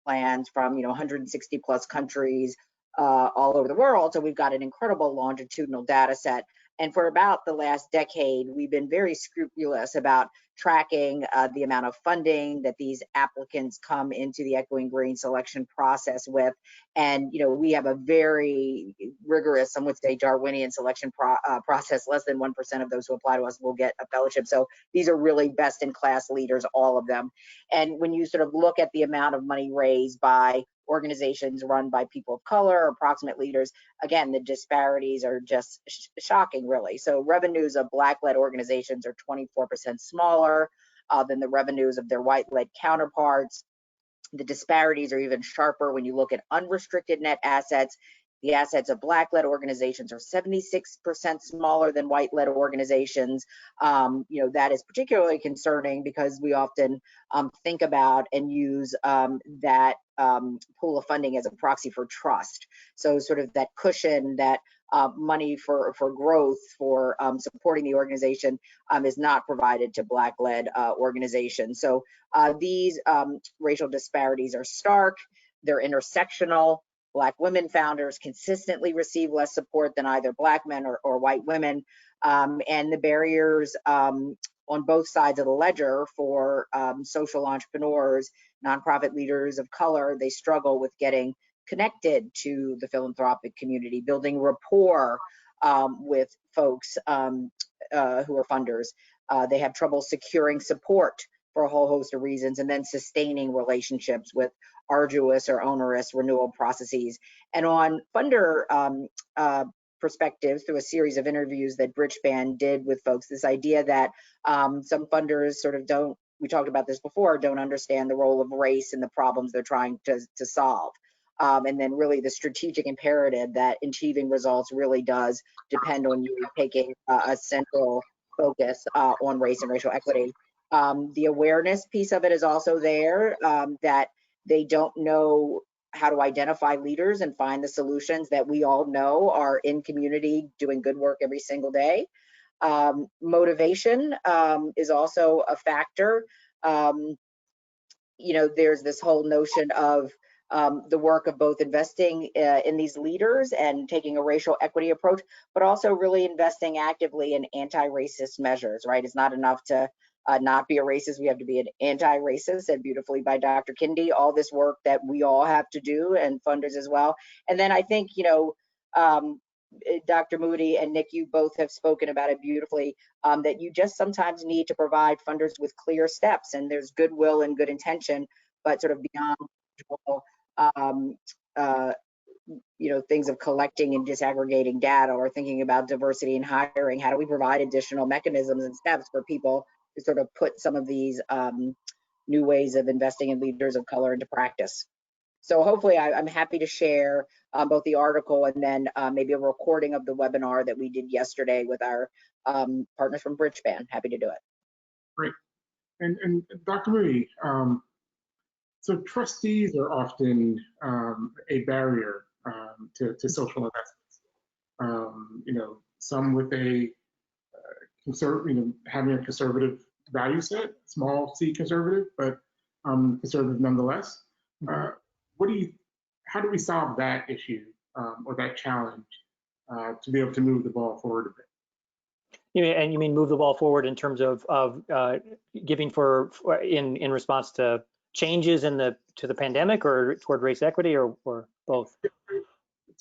plans from, you know, 160 plus countries all over the world. So we've got an incredible longitudinal data set. And for about the last decade, we've been very scrupulous about tracking the amount of funding that these applicants come into the Echoing Green selection process with. And, you know, we have a very rigorous, some would say Darwinian selection process. Less than 1% of those who apply to us will get a fellowship. So these are really best in class leaders, all of them. And when you sort of look at the amount of money raised by organizations run by people of color or proximate leaders, again, the disparities are just shocking, really. So revenues of Black-led organizations are 24% smaller than the revenues of their white-led counterparts. The disparities are even sharper when you look at unrestricted net assets. The assets of Black-led organizations are 76% smaller than white-led organizations. You know, that is particularly concerning because we often think about and use that pool of funding as a proxy for trust. So sort of that cushion, that money for growth, for supporting the organization is not provided to Black-led organizations. So these racial disparities are stark, they're intersectional. Black women founders consistently receive less support than either Black men or white women. And the barriers on both sides of the ledger for social entrepreneurs, nonprofit leaders of color, they struggle with getting connected to the philanthropic community, building rapport with folks who are funders. They have trouble securing support for a whole host of reasons, and then sustaining relationships with arduous or onerous renewal processes. And on funder perspectives, through a series of interviews that Bridgeband did with folks, this idea that some funders sort of don't, we talked about this before, don't understand the role of race in the problems they're trying to solve. And then really the strategic imperative that achieving results really does depend on you taking a central focus on race and racial equity. The awareness piece of it is also there, that they don't know how to identify leaders and find the solutions that we all know are in community doing good work every single day. Motivation is also a factor. You know, there's this whole notion of the work of both investing in these leaders and taking a racial equity approach, but also really investing actively in anti-racist measures, right? It's not enough to not be a racist, we have to be an anti-racist, said beautifully by Dr. Kindi, all this work that we all have to do, and funders as well. And then I think, you know, Dr. Moody and Nick, you both have spoken about it beautifully, that you just sometimes need to provide funders with clear steps, and there's goodwill and good intention, but sort of beyond you know, things of collecting and disaggregating data or thinking about diversity and hiring, how do we provide additional mechanisms and steps for people to sort of put some of these new ways of investing in leaders of color into practice. So hopefully I'm happy to share both the article and then maybe a recording of the webinar that we did yesterday with our partners from Bridgeband. Happy to do it. Great. And Dr. Moody, So trustees are often a barrier to social investments. Some with a having a conservative value set, small c conservative, but conservative nonetheless. How do we solve that issue or that challenge to be able to move the ball forward a bit? You mean move the ball forward in terms of giving in response to changes to the pandemic, or toward race equity, or both?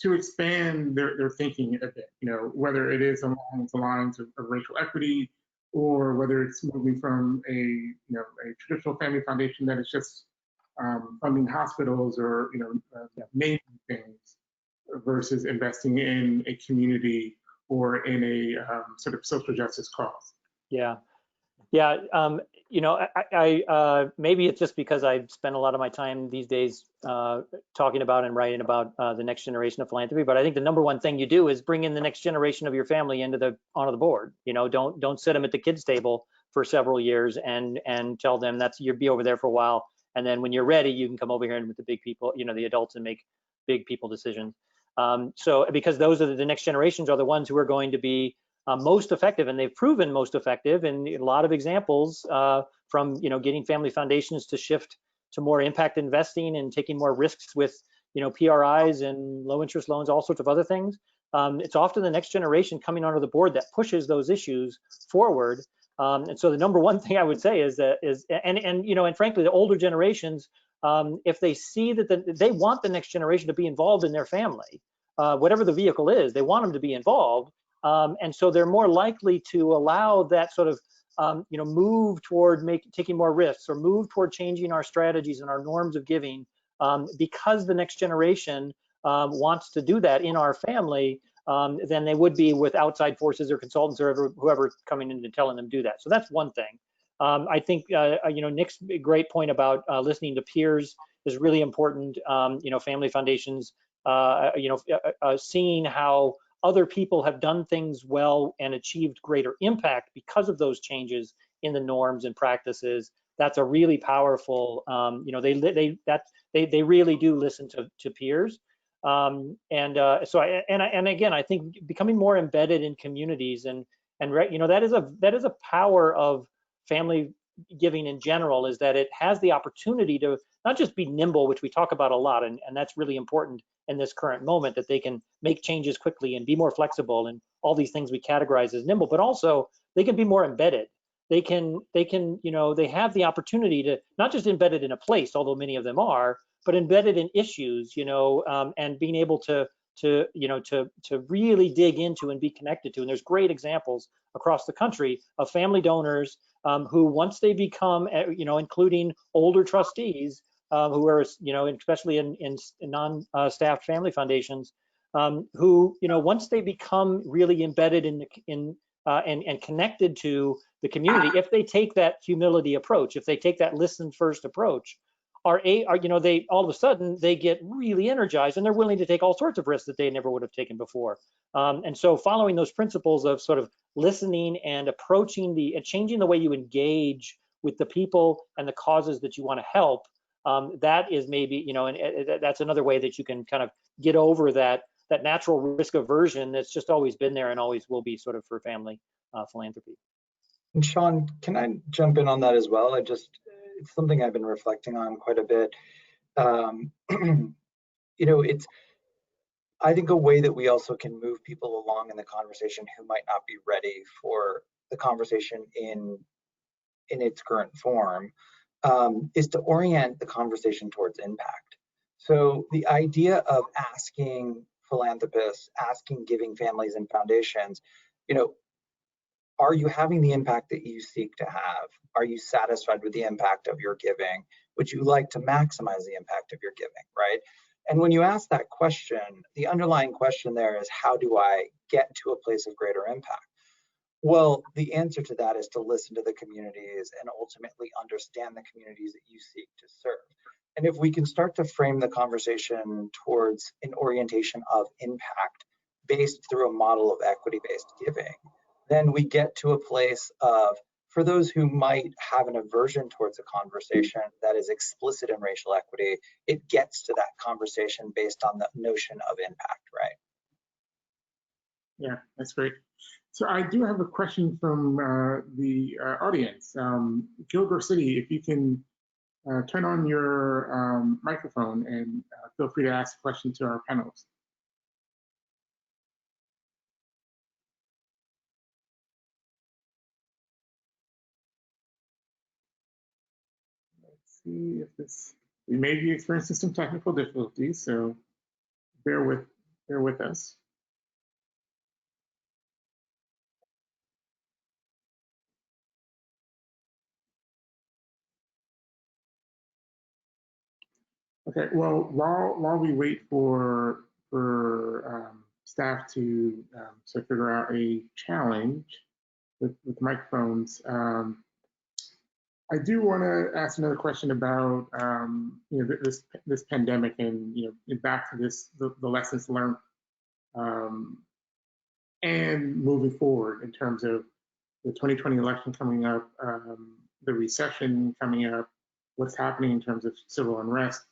To expand their thinking a bit, whether it is along the lines of racial equity, or whether it's moving from a traditional family foundation that is just funding hospitals or naming things, versus investing in a community or in a sort of social justice cause. Yeah. Maybe it's just because I spend a lot of my time these days talking about and writing about the next generation of philanthropy. But I think the number one thing you do is bring in the next generation of your family onto the board. Don't sit them at the kids' table for several years and tell them you'll be over there for a while, and then when you're ready, you can come over here and with the big people, the adults, and make big people decisions. So because those are the next generations are the ones who are going to be most effective, and they've proven most effective in a lot of examples from getting family foundations to shift to more impact investing and taking more risks with PRIs and low interest loans, all sorts of other things. It's often the next generation coming onto the board that pushes those issues forward. And so the number one thing I would say is and frankly, the older generations, if they see that they want the next generation to be involved in their family, whatever the vehicle is, they want them to be involved. And so they're more likely to allow that sort of move toward taking more risks, or move toward changing our strategies and our norms of giving, because the next generation wants to do that in our family, than they would be with outside forces or consultants or whoever coming in and telling them to do that. So that's one thing. I think Nick's great point about listening to peers is really important. Family foundations, seeing how other people have done things well and achieved greater impact because of those changes in the norms and practices. That's a really powerful. They really do listen to peers. So again, I think becoming more embedded in communities and that is a power of family giving in general, is that it has the opportunity to not just be nimble, which we talk about a lot, and that's really important in this current moment, that they can make changes quickly and be more flexible and all these things we categorize as nimble, but also they can be more embedded. They have the opportunity to not just embedded in a place, although many of them are, but embedded in issues, and being able to really dig into and be connected to. And there's great examples across the country of family donors who, once they become, including older trustees who are, especially in non-staffed family foundations, who, once they become really embedded and connected to the community, if they take that humility approach, if they take that listen first approach, they all of a sudden they get really energized and they're willing to take all sorts of risks that they never would have taken before. And so following those principles of sort of listening and changing the way you engage with the people and the causes that you want to help, that is maybe, and that's another way that you can kind of get over that natural risk aversion that's just always been there and always will be, sort of, for family philanthropy. And Sean, can I jump in on that as well? It's something I've been reflecting on quite a bit. It's, I think, a way that we also can move people along in the conversation who might not be ready for the conversation in its current form, is to orient the conversation towards impact. So the idea of asking philanthropists, asking giving families and foundations, are you having the impact that you seek to have? Are you satisfied with the impact of your giving? Would you like to maximize the impact of your giving, right? And when you ask that question, the underlying question there is, how do I get to a place of greater impact? Well, the answer to that is to listen to the communities and ultimately understand the communities that you seek to serve. And if we can start to frame the conversation towards an orientation of impact based through a model of equity-based giving, then we get to a place of for those who might have an aversion towards a conversation that is explicit in racial equity, it gets to that conversation based on the notion of impact, right? Yeah, that's great. So I do have a question from the audience. Gilbert City, if you can turn on your microphone and feel free to ask a question to our panelists. Let's see if this, we may be experiencing some technical difficulties, so bear with us. Okay, well, while we wait for staff to figure out a challenge with microphones, I do want to ask another question about this pandemic and back to the lessons learned and moving forward in terms of the 2020 election coming up, the recession coming up, what's happening in terms of civil unrest.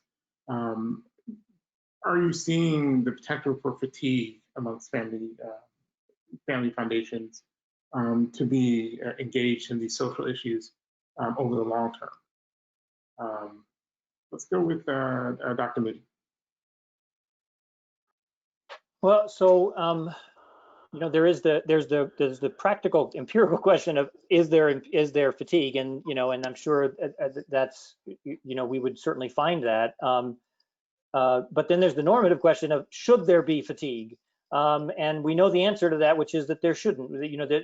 Are you seeing the potential for fatigue amongst family foundations to be engaged in these social issues over the long term? Let's go with Dr. Moody. Well, so there's the practical empirical question of is there fatigue, and and I'm sure that's we would certainly find that. But then there's the normative question of should there be fatigue, and we know the answer to that, which is that there shouldn't.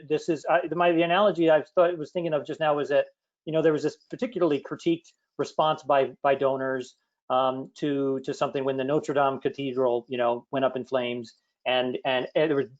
This is the analogy I was thinking of just now was that there was this particularly critiqued response by donors to something when the Notre Dame Cathedral went up in flames, and there were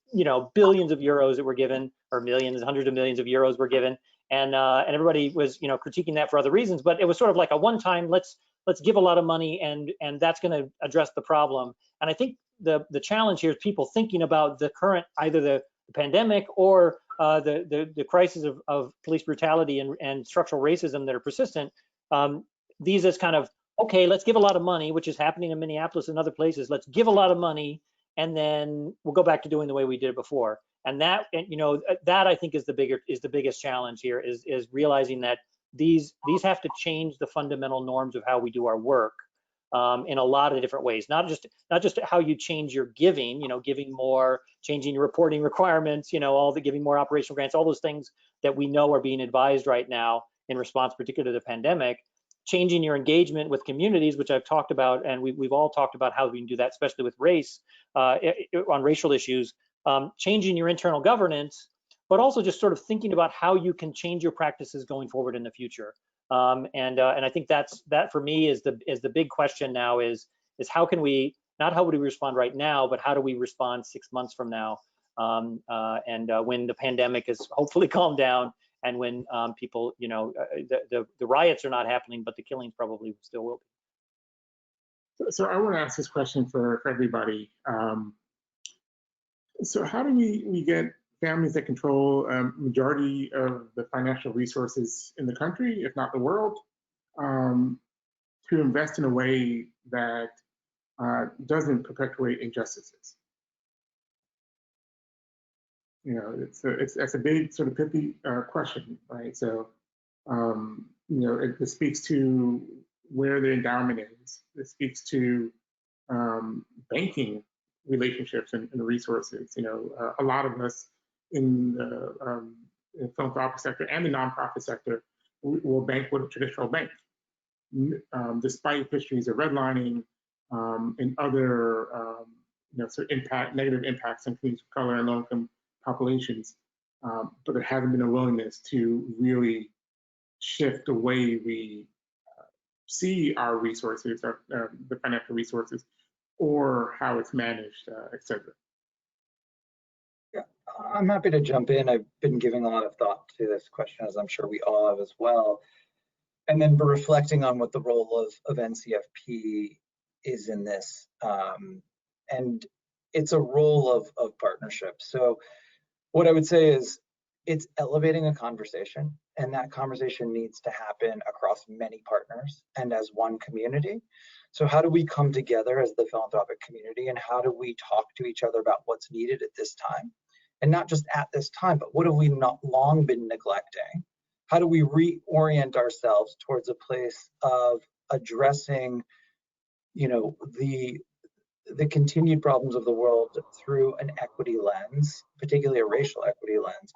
billions of euros that were given, or millions, hundreds of millions of euros were given, and everybody was critiquing that for other reasons, but it was sort of like a one-time let's give a lot of money and that's going to address the problem. And I think the challenge here is people thinking about the current, either the pandemic or the crisis of police brutality and structural racism that are persistent. These as kind of, okay, let's give a lot of money, which is happening in Minneapolis and other places. Let's give a lot of money, and then we'll go back to doing the way we did it before. And that I think is the biggest challenge here is realizing that these have to change the fundamental norms of how we do our work in a lot of different ways. Not just how you change your giving, giving more, changing your reporting requirements, giving more operational grants, all those things that we know are being advised right now in response, particularly to the pandemic. Changing your engagement with communities, which I've talked about, and we've all talked about how we can do that, especially with race, on racial issues. Changing your internal governance, but also just sort of thinking about how you can change your practices going forward in the future. And I think that for me is the big question now is how can we, not how would we respond right now, but how do we respond 6 months from now, when the pandemic is hopefully calmed down, and when people, the riots are not happening, but the killings probably still will be. So I want to ask this question for everybody. So how do we get families that control majority of the financial resources in the country, if not the world, to invest in a way that doesn't perpetuate injustices? It's a big sort of pithy question, right? So it speaks to where the endowment is. It speaks to banking relationships and resources. A lot of us in the philanthropic sector and the nonprofit sector will bank with a traditional bank, despite histories of redlining and other sort of negative impacts on communities of color and low-income populations. But there hasn't been a willingness to really shift the way we see our resources, the financial resources, or how it's managed, et cetera. Yeah, I'm happy to jump in. I've been giving a lot of thought to this question, as I'm sure we all have as well. And then reflecting on what the role of NCFP is in this. And it's a role of partnership. So what I would say is it's elevating a conversation and that conversation needs to happen across many partners and as one community. So how do we come together as the philanthropic community, and how do we talk to each other about what's needed at this time? And not just at this time, but what have we not long been neglecting? How do we reorient ourselves towards a place of addressing, you know, the continued problems of the world through an equity lens, particularly a racial equity lens?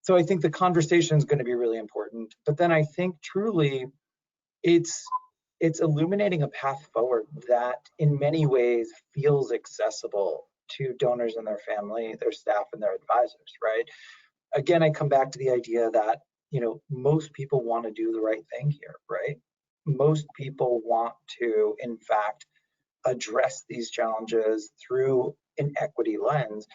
So I think the conversation is going to be really important. But then I think truly it's illuminating a path forward that in many ways feels accessible to donors and their family, their staff, and their advisors, right? Again, I come back to the idea that, you know, most people want to do the right thing here, right? Most people want to, in fact, address these challenges through an equity lens.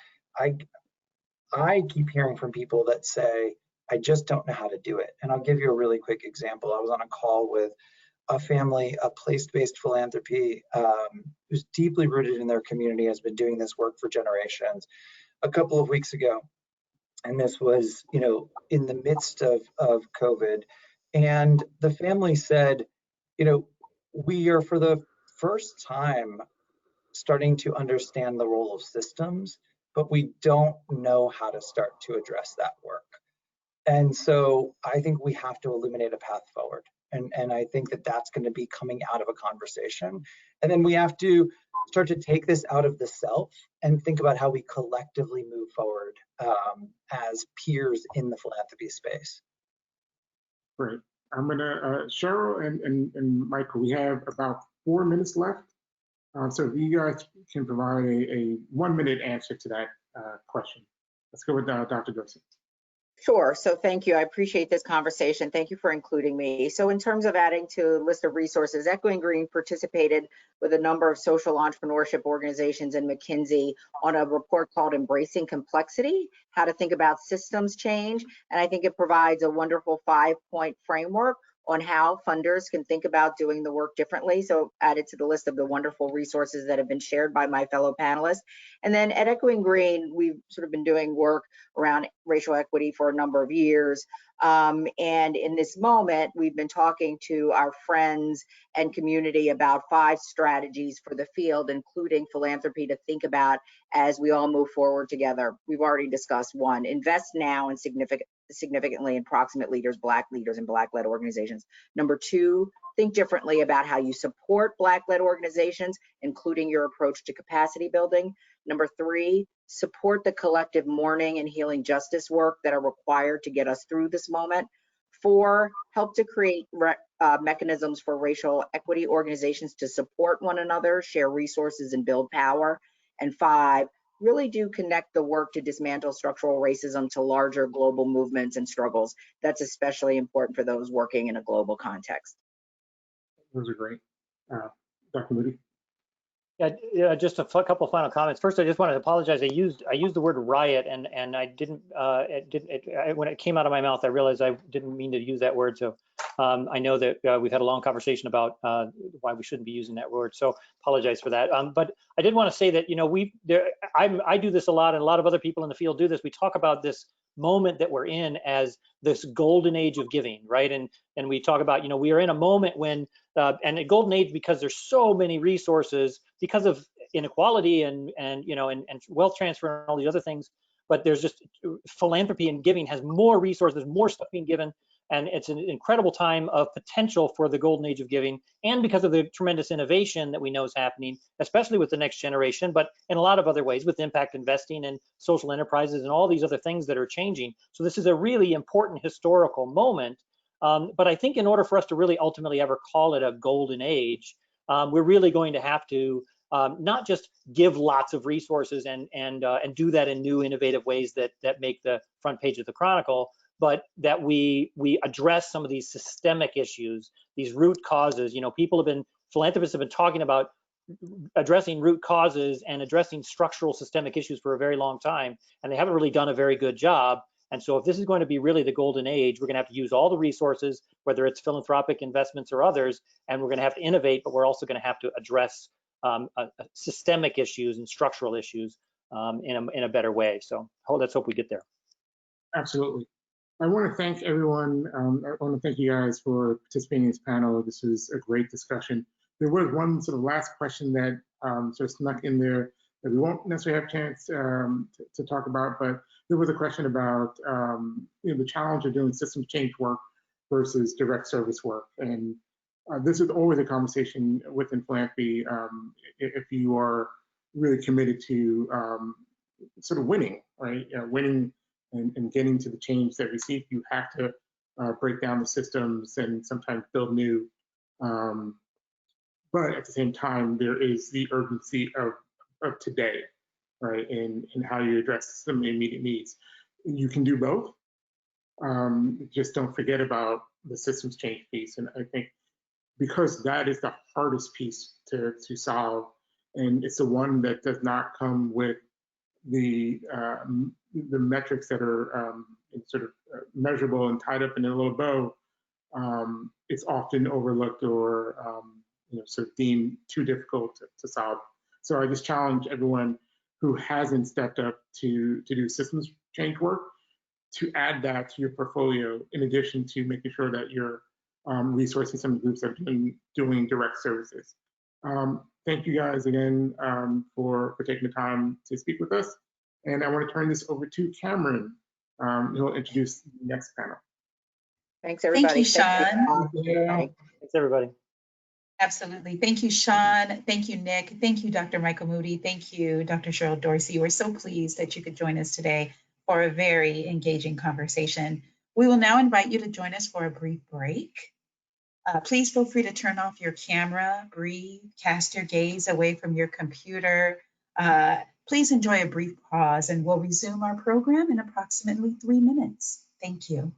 I keep hearing from people that say, I just don't know how to do it. And I'll give you a really quick example. I was on a call with a family, a place-based philanthropy, who's deeply rooted in their community, has been doing this work for generations, a couple of weeks ago. And this was, you know, in the midst of COVID. And the family said, you know, we are for the first time starting to understand the role of systems, but we don't know how to start to address that work. And so I think we have to illuminate a path forward. And I think that that's going to be coming out of a conversation. And then we have to start to take this out of the self and think about how we collectively move forward as peers in the philanthropy space. Great. I'm gonna, Cheryl and Michael, we have about 4 minutes left. So if you guys can provide a 1 minute answer to that question. Let's go with Dr. Gerson. Sure. So thank you. I appreciate this conversation. Thank you for including me. So in terms of adding to a list of resources, Echoing Green participated with a number of social entrepreneurship organizations and McKinsey on a report called Embracing Complexity, How to Think About Systems Change. And I think it provides a wonderful 5-point framework on how funders can think about doing the work differently. So added to the list of the wonderful resources that have been shared by my fellow panelists. And then at Echoing Green, we've sort of been doing work around racial equity for a number of years. And in this moment, we've been talking to our friends and community about 5 strategies for the field, including philanthropy, to think about as we all move forward together. We've already discussed 1, invest now in significantly in proximate leaders, Black leaders, and Black-led organizations. Number 2, think differently about how you support Black-led organizations, including your approach to capacity building. Number 3, support the collective mourning and healing justice work that are required to get us through this moment. 4, help to create mechanisms for racial equity organizations to support one another, share resources, and build power. And 5, really do connect the work to dismantle structural racism to larger global movements and struggles. That's especially important for those working in a global context. Those are great. Dr. Moody. Yeah, just a couple of final comments. First, I just wanted to apologize. I used the word riot, and I didn't. When it came out of my mouth, I realized I didn't mean to use that word. So I know that we've had a long conversation about why we shouldn't be using that word. So apologize for that. But I did want to say that, you know, I do this a lot, and a lot of other people in the field do this. We talk about this moment that we're in as this golden age of giving, right? And we talk about, you know, we are in a moment when and a golden age because there's so many resources because of inequality and you know and wealth transfer and all these other things. But there's just philanthropy and giving has more resources, more stuff being given, and it's an incredible time of potential for the golden age of giving. And because of the tremendous innovation that we know is happening, especially with the next generation, but in a lot of other ways with impact investing and social enterprises and all these other things that are changing. So this is a really important historical moment. But I think in order for us to really ultimately ever call it a golden age, we're really going to have to not just give lots of resources and do that in new innovative ways that make the front page of the Chronicle, but that we address some of these systemic issues, these root causes. You know, philanthropists have been talking about addressing root causes and addressing structural systemic issues for a very long time, and they haven't really done a very good job. And so if this is going to be really the golden age, we're going to have to use all the resources, whether it's philanthropic investments or others, and we're going to have to innovate, but we're also going to have to address systemic issues and structural issues in a better way. So let's hope we get there. Absolutely. I want to thank everyone. I want to thank you guys for participating in this panel. This was a great discussion. There was one sort of last question that sort of snuck in there that we won't necessarily have a chance to talk about, but there was a question about the challenge of doing systems change work versus direct service work. And this is always a conversation within philanthropy if you are really committed to sort of winning, right? Winning and getting to the change that we seek, you have to break down the systems and sometimes build new. But at the same time, there is the urgency of today, right? And how you address some immediate needs. You can do both. Just don't forget about the systems change piece. And I think because that is the hardest piece to solve, and it's the one that does not come with the metrics that are sort of measurable and tied up in a little bow, it's often overlooked or sort of deemed too difficult to solve. So I just challenge everyone who hasn't stepped up to do systems change work to add that to your portfolio, in addition to making sure that you're resourcing some groups that are doing direct services. Thank you guys again for taking the time to speak with us. And I want to turn this over to Cameron, who will introduce the next panel. Thanks, everybody. Thank you, Sean. Thanks, everybody. Absolutely. Thank you, Sean. Thank you, Nick. Thank you, Dr. Michael Moody. Thank you, Dr. Cheryl Dorsey. We're so pleased that you could join us today for a very engaging conversation. We will now invite you to join us for a brief break. Please feel free to turn off your camera, breathe, cast your gaze away from your computer. Please enjoy a brief pause, and we'll resume our program in approximately 3 minutes. Thank you.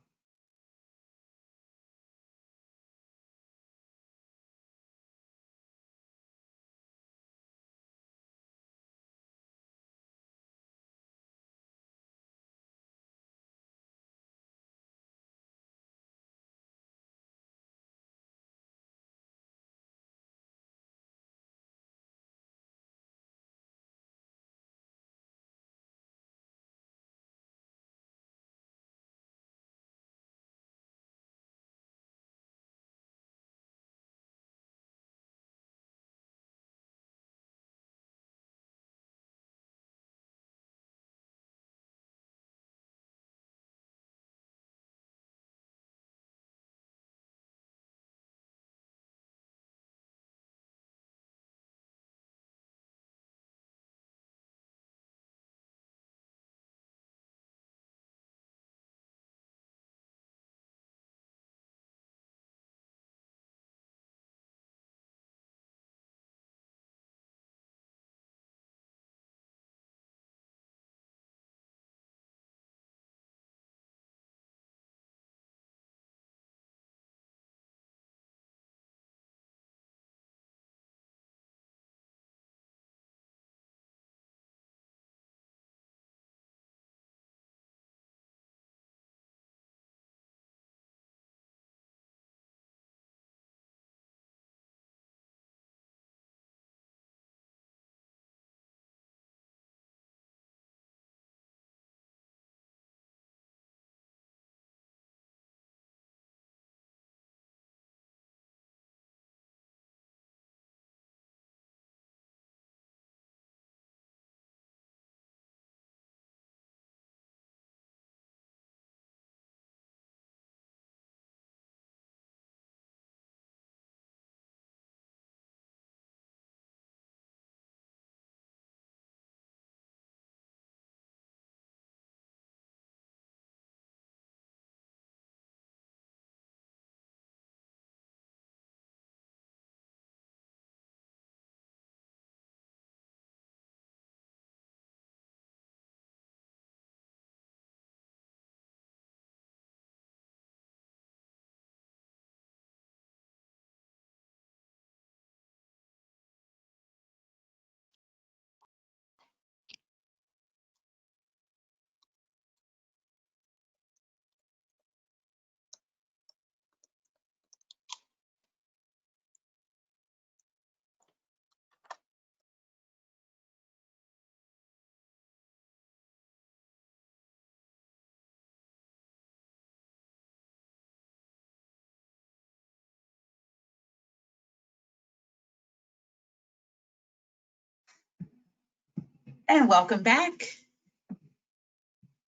And welcome back.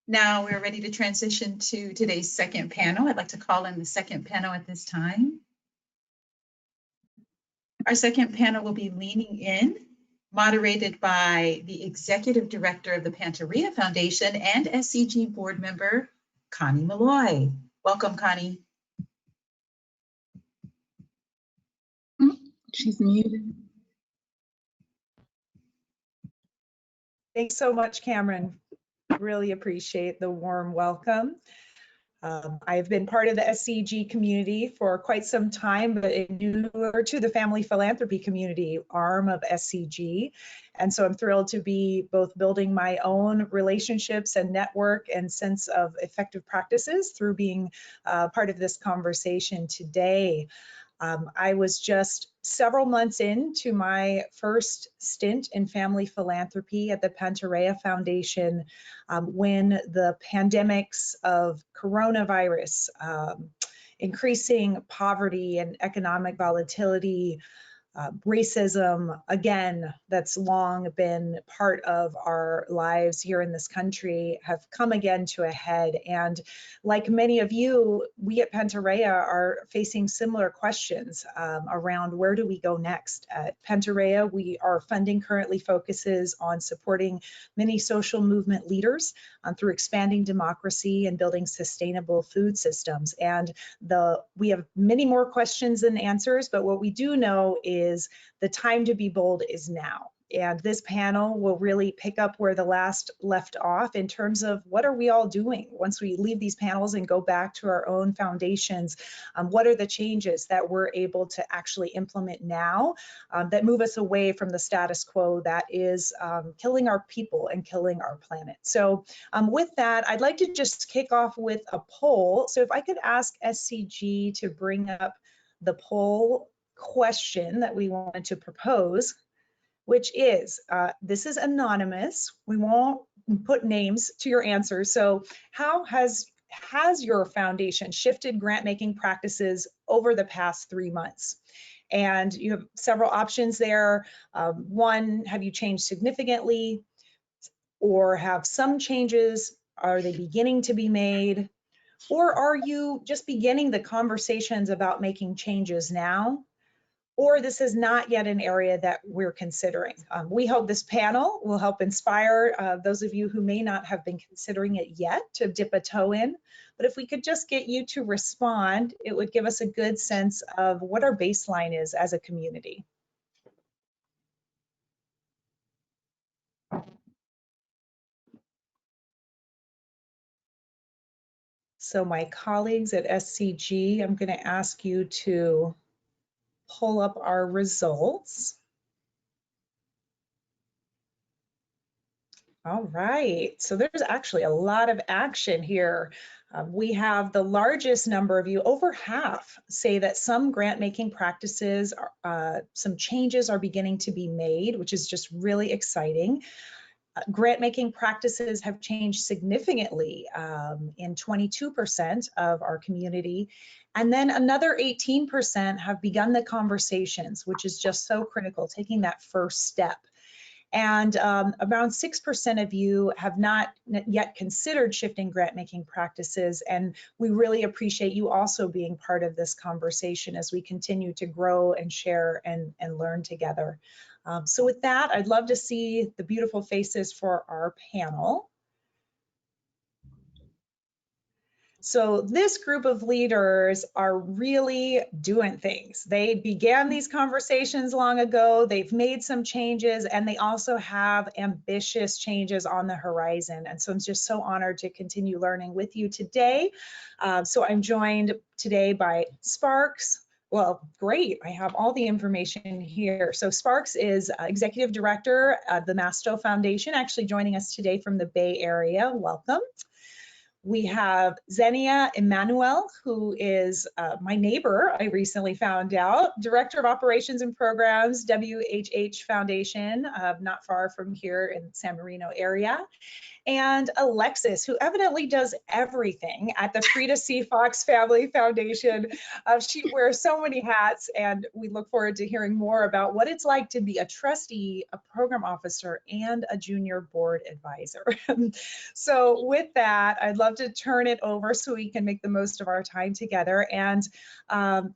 Now we're ready to transition to today's second panel. I'd like to call in the second panel at this time. Our second panel will be Leaning In, moderated by the Executive Director of the Pantaria Foundation and SCG board member, Connie Malloy. Welcome, Connie. She's muted. Thanks so much, Cameron. Really appreciate the warm welcome. I've been part of the SCG community for quite some time, but newer to the family philanthropy community arm of SCG. And so I'm thrilled to be both building my own relationships and network and sense of effective practices through being part of this conversation today. I was just several months into my first stint in family philanthropy at the Pantaria Foundation when the pandemics of coronavirus, increasing poverty and economic volatility, racism, again, that's long been part of our lives here in this country, have come again to a head. And like many of you, we at Pantaria are facing similar questions around where do we go next. At Pantaria, our funding currently focuses on supporting many social movement leaders through expanding democracy and building sustainable food systems. And we have many more questions than answers, but what we do know is the time to be bold is now. And this panel will really pick up where the last left off in terms of what are we all doing once we leave these panels and go back to our own foundations. What are the changes that we're able to actually implement now that move us away from the status quo that is killing our people and killing our planet. So with that, I'd like to just kick off with a poll. So if I could ask SCG to bring up the poll question that we wanted to propose, which is, this is anonymous. We won't put names to your answers. So how has your foundation shifted grant making practices over the past 3 months? And you have several options there. One, have you changed significantly? Or have some changes? Are they beginning to be made? Or are you just beginning the conversations about making changes now? Or this is not yet an area that we're considering. We hope this panel will help inspire those of you who may not have been considering it yet to dip a toe in. But if we could just get you to respond, it would give us a good sense of what our baseline is as a community. So my colleagues at SCG, I'm going to ask you to pull up our results. All right, so there's actually a lot of action here. We have the largest number of you, over half, say that some grant making practices, some changes are beginning to be made, which is just really exciting. Grant making practices have changed significantly in 22% of our community. And then another 18% have begun the conversations, which is just so critical, taking that first step. And around 6% of you have not yet considered shifting grant making practices. And we really appreciate you also being part of this conversation as we continue to grow and share and learn together. So with that, I'd love to see the beautiful faces for our panel. So this group of leaders are really doing things. They began these conversations long ago, they've made some changes, and they also have ambitious changes on the horizon. And so I'm just so honored to continue learning with you today. So I'm joined today by Sparks. Well, great, I have all the information here. So Sparks is Executive Director of the Masto Foundation, actually joining us today from the Bay Area. Welcome. We have Xenia Emmanuel, who is my neighbor, I recently found out, Director of Operations and Programs, WHH Foundation, not far from here in San Marino area. and Alexis, who evidently does everything at the Frida C. Fox Family Foundation. She wears so many hats, and we look forward to hearing more about what it's like to be a trustee, a program officer, and a junior board advisor. So with that, I'd love to turn it over so we can make the most of our time together. And,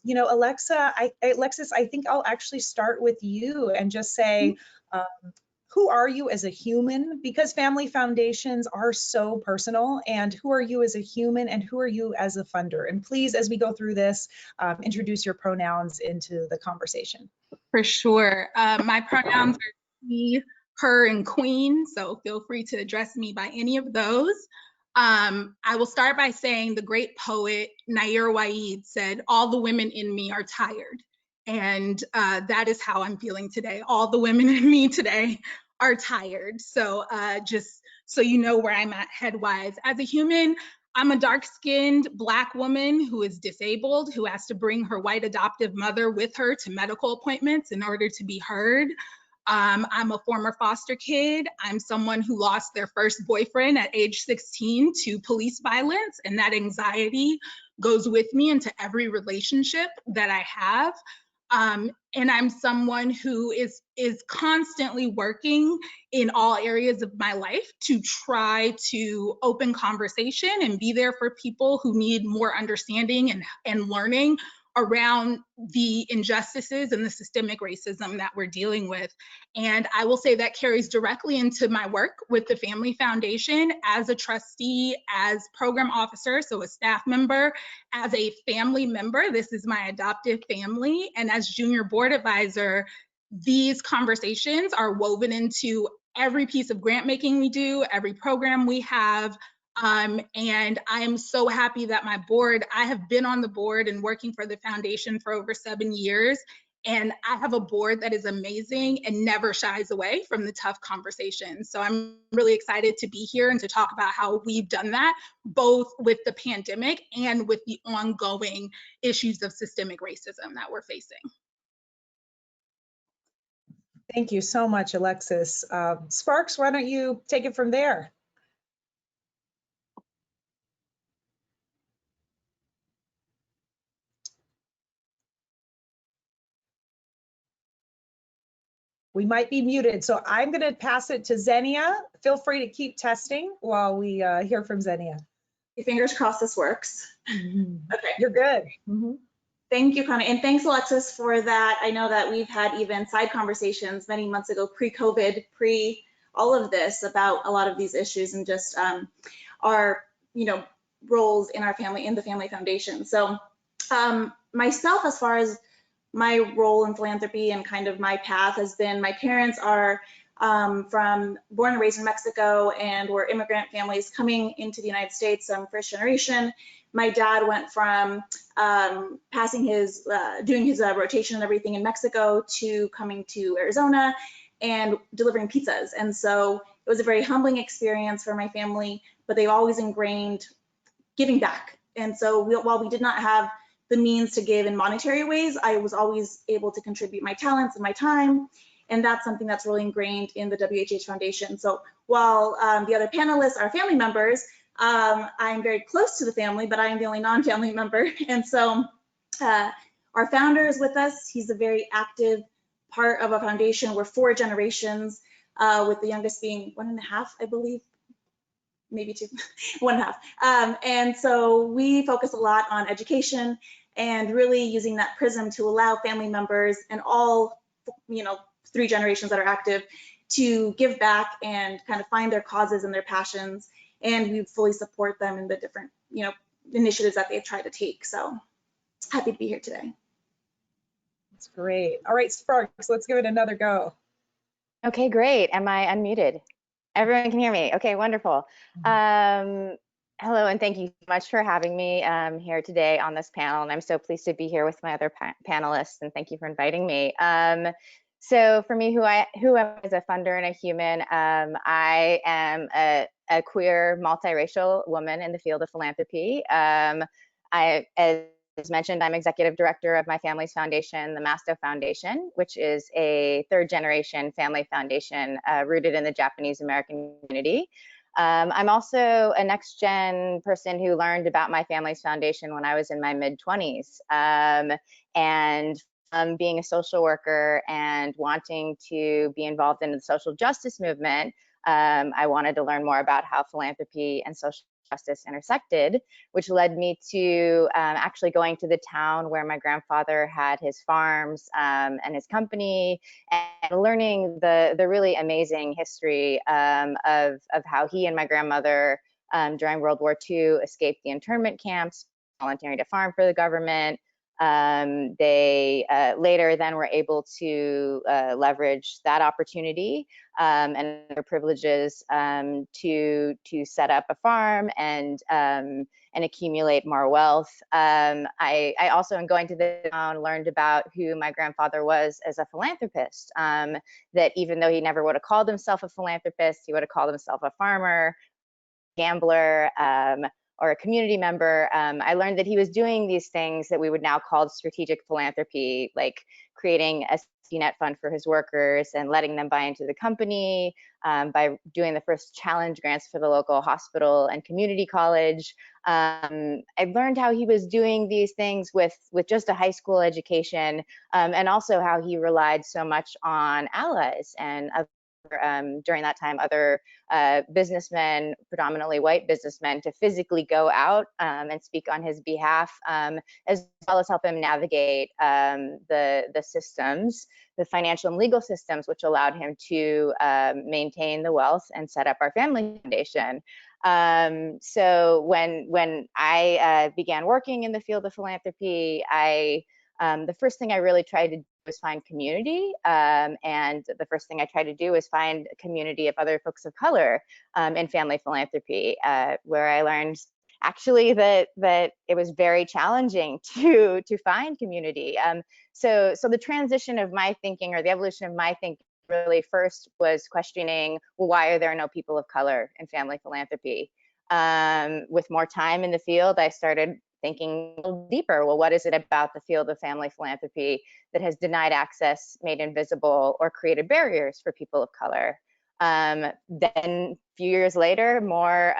you know, Alexis, I think I'll actually start with you and just say, who are you as a human? Because family foundations are so personal. And who are you as a human, and who are you as a funder? And please, as we go through this, introduce your pronouns into the conversation. For sure. My pronouns are she, her, and queen, so feel free to address me by any of those. I will start by saying the great poet Nair Waid said, "All the women in me are tired." And that is how I'm feeling today. All the women in me today are tired. So just so you know where I'm at head-wise. As a human, I'm a dark-skinned Black woman who is disabled, who has to bring her white adoptive mother with her to medical appointments in order to be heard. I'm a former foster kid. I'm someone who lost their first boyfriend at age 16 to police violence, and that anxiety goes with me into every relationship that I have. And I'm someone who is constantly working in all areas of my life to try to open conversation and be there for people who need more understanding and learning around the injustices and the systemic racism that we're dealing with. And I will say that carries directly into my work with the Family Foundation as a trustee, as program officer, so a staff member, as a family member. This is my adoptive family. And as junior board advisor, these conversations are woven into every piece of grant making we do, every program we have. And I am so happy that my board, I have been on the board and working for the foundation for over 7 years. And I have a board that is amazing and never shies away from the tough conversations. So I'm really excited to be here and to talk about how we've done that, both with the pandemic and with the ongoing issues of systemic racism that we're facing. Thank you so much, Alexis. Sparks, why don't you take it from there? We might be muted, so I'm going to pass it to Xenia. Feel free to keep testing while we hear from Xenia. Fingers crossed this works. Okay, you're good. Thank you, Connie, and thanks, Alexis, for that. I know that we've had even side conversations many months ago, pre-COVID, pre all of this, about a lot of these issues and just our, roles in our family, in the Family Foundation. So myself, as far as my role in philanthropy and kind of my path has been, my parents are from born and raised in Mexico and were immigrant families coming into the United States, first generation. My dad went from passing his, doing his rotation and everything in Mexico to coming to Arizona and delivering pizzas. And so it was a very humbling experience for my family, but they always ingrained giving back. And so while we did not have the means to give in monetary ways, I was always able to contribute my talents and my time. And that's something that's really ingrained in the WHH Foundation. So while the other panelists are family members, I'm very close to the family, but I am the only non-family member. And so our founder is with us. He's a very active part of our foundation. We're 4 generations, with the youngest being 1.5, I believe. Maybe 2, 1.5. And so we focus a lot on education and really using that prism to allow family members and all, 3 generations that are active to give back and kind of find their causes and their passions. And we fully support them in the different, initiatives that they've tried to take. So happy to be here today. That's great. All right, Sparks, let's give it another go. Okay, great. Am I unmuted? Everyone can hear me. Okay, wonderful. Hello, and thank you so much for having me here today on this panel. And I'm so pleased to be here with my other panelists, and thank you for inviting me. So for me, who am I as a funder and a human? I am a queer, multiracial woman in the field of philanthropy. As mentioned, I'm executive director of my family's foundation, the Masto Foundation, which is a 3rd generation family foundation rooted in the Japanese American community. I'm also a next gen person who learned about my family's foundation when I was in my mid-20s. And being a social worker and wanting to be involved in the social justice movement, I wanted to learn more about how philanthropy and social justice intersected, which led me to actually going to the town where my grandfather had his farms and his company, and learning the really amazing history of how he and my grandmother during World War II escaped the internment camps, volunteering to farm for the government. They later then were able to leverage that opportunity and their privileges to set up a farm and accumulate more wealth. I also, in going to the town, learned about who my grandfather was as a philanthropist. That even though he never would have called himself a philanthropist, he would have called himself a farmer, gambler, or a community member. I learned that he was doing these things that we would now call strategic philanthropy, like creating a safety net fund for his workers and letting them buy into the company, by doing the first challenge grants for the local hospital and community college. I learned how he was doing these things with just a high school education, and also how he relied so much on allies and during that time, other businessmen, predominantly white businessmen, to physically go out and speak on his behalf, as well as help him navigate the systems, the financial and legal systems, which allowed him to maintain the wealth and set up our family foundation. So when I began working in the field of philanthropy, the first thing I really tried to do was find community, and the first thing I tried to do was find a community of other folks of color in family philanthropy, where I learned actually that it was very challenging to find community. So the transition of my thinking, or the evolution of my thinking, really first was questioning, well, why are there no people of color in family philanthropy? With more time in the field, I started thinking a little deeper. Well, what is it about the field of family philanthropy that has denied access, made invisible, or created barriers for people of color? Then a few years later, more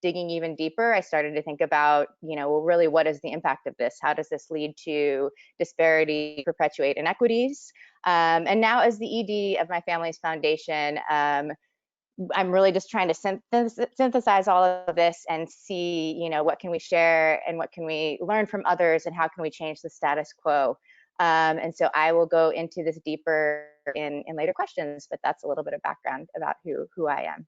digging even deeper, I started to think about, well, really, what is the impact of this? How does this lead to disparity, perpetuate inequities? And now, as the ED of my family's foundation, I'm really just trying to synthesize all of this and see, what can we share and what can we learn from others, and how can we change the status quo? And so I will go into this deeper in later questions, but that's a little bit of background about who I am.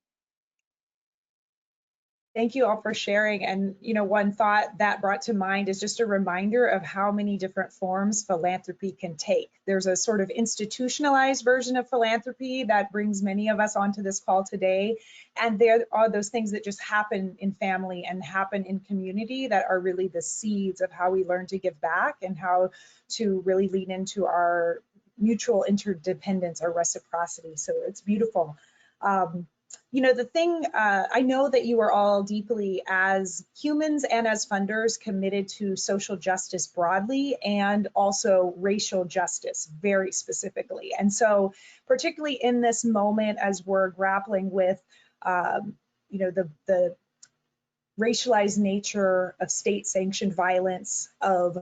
Thank you all for sharing. And, one thought that brought to mind is just a reminder of how many different forms philanthropy can take. There's a sort of institutionalized version of philanthropy that brings many of us onto this call today. And there are those things that just happen in family and happen in community that are really the seeds of how we learn to give back and how to really lean into our mutual interdependence, our reciprocity. So it's beautiful. The thing, I know that you are all deeply, as humans and as funders, committed to social justice broadly, and also racial justice very specifically. And so particularly in this moment, as we're grappling with, the racialized nature of state-sanctioned violence, of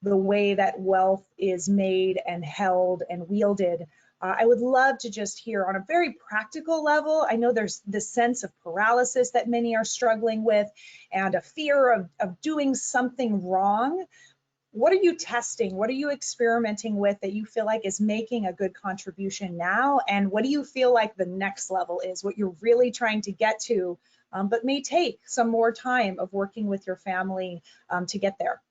the way that wealth is made and held and wielded, I would love to just hear on a very practical level. I know there's this sense of paralysis that many are struggling with, and a fear of doing something wrong. What are you testing? What are you experimenting with that you feel like is making a good contribution now? And what do you feel like the next level is, what you're really trying to get to, but may take some more time of working with your family to get there?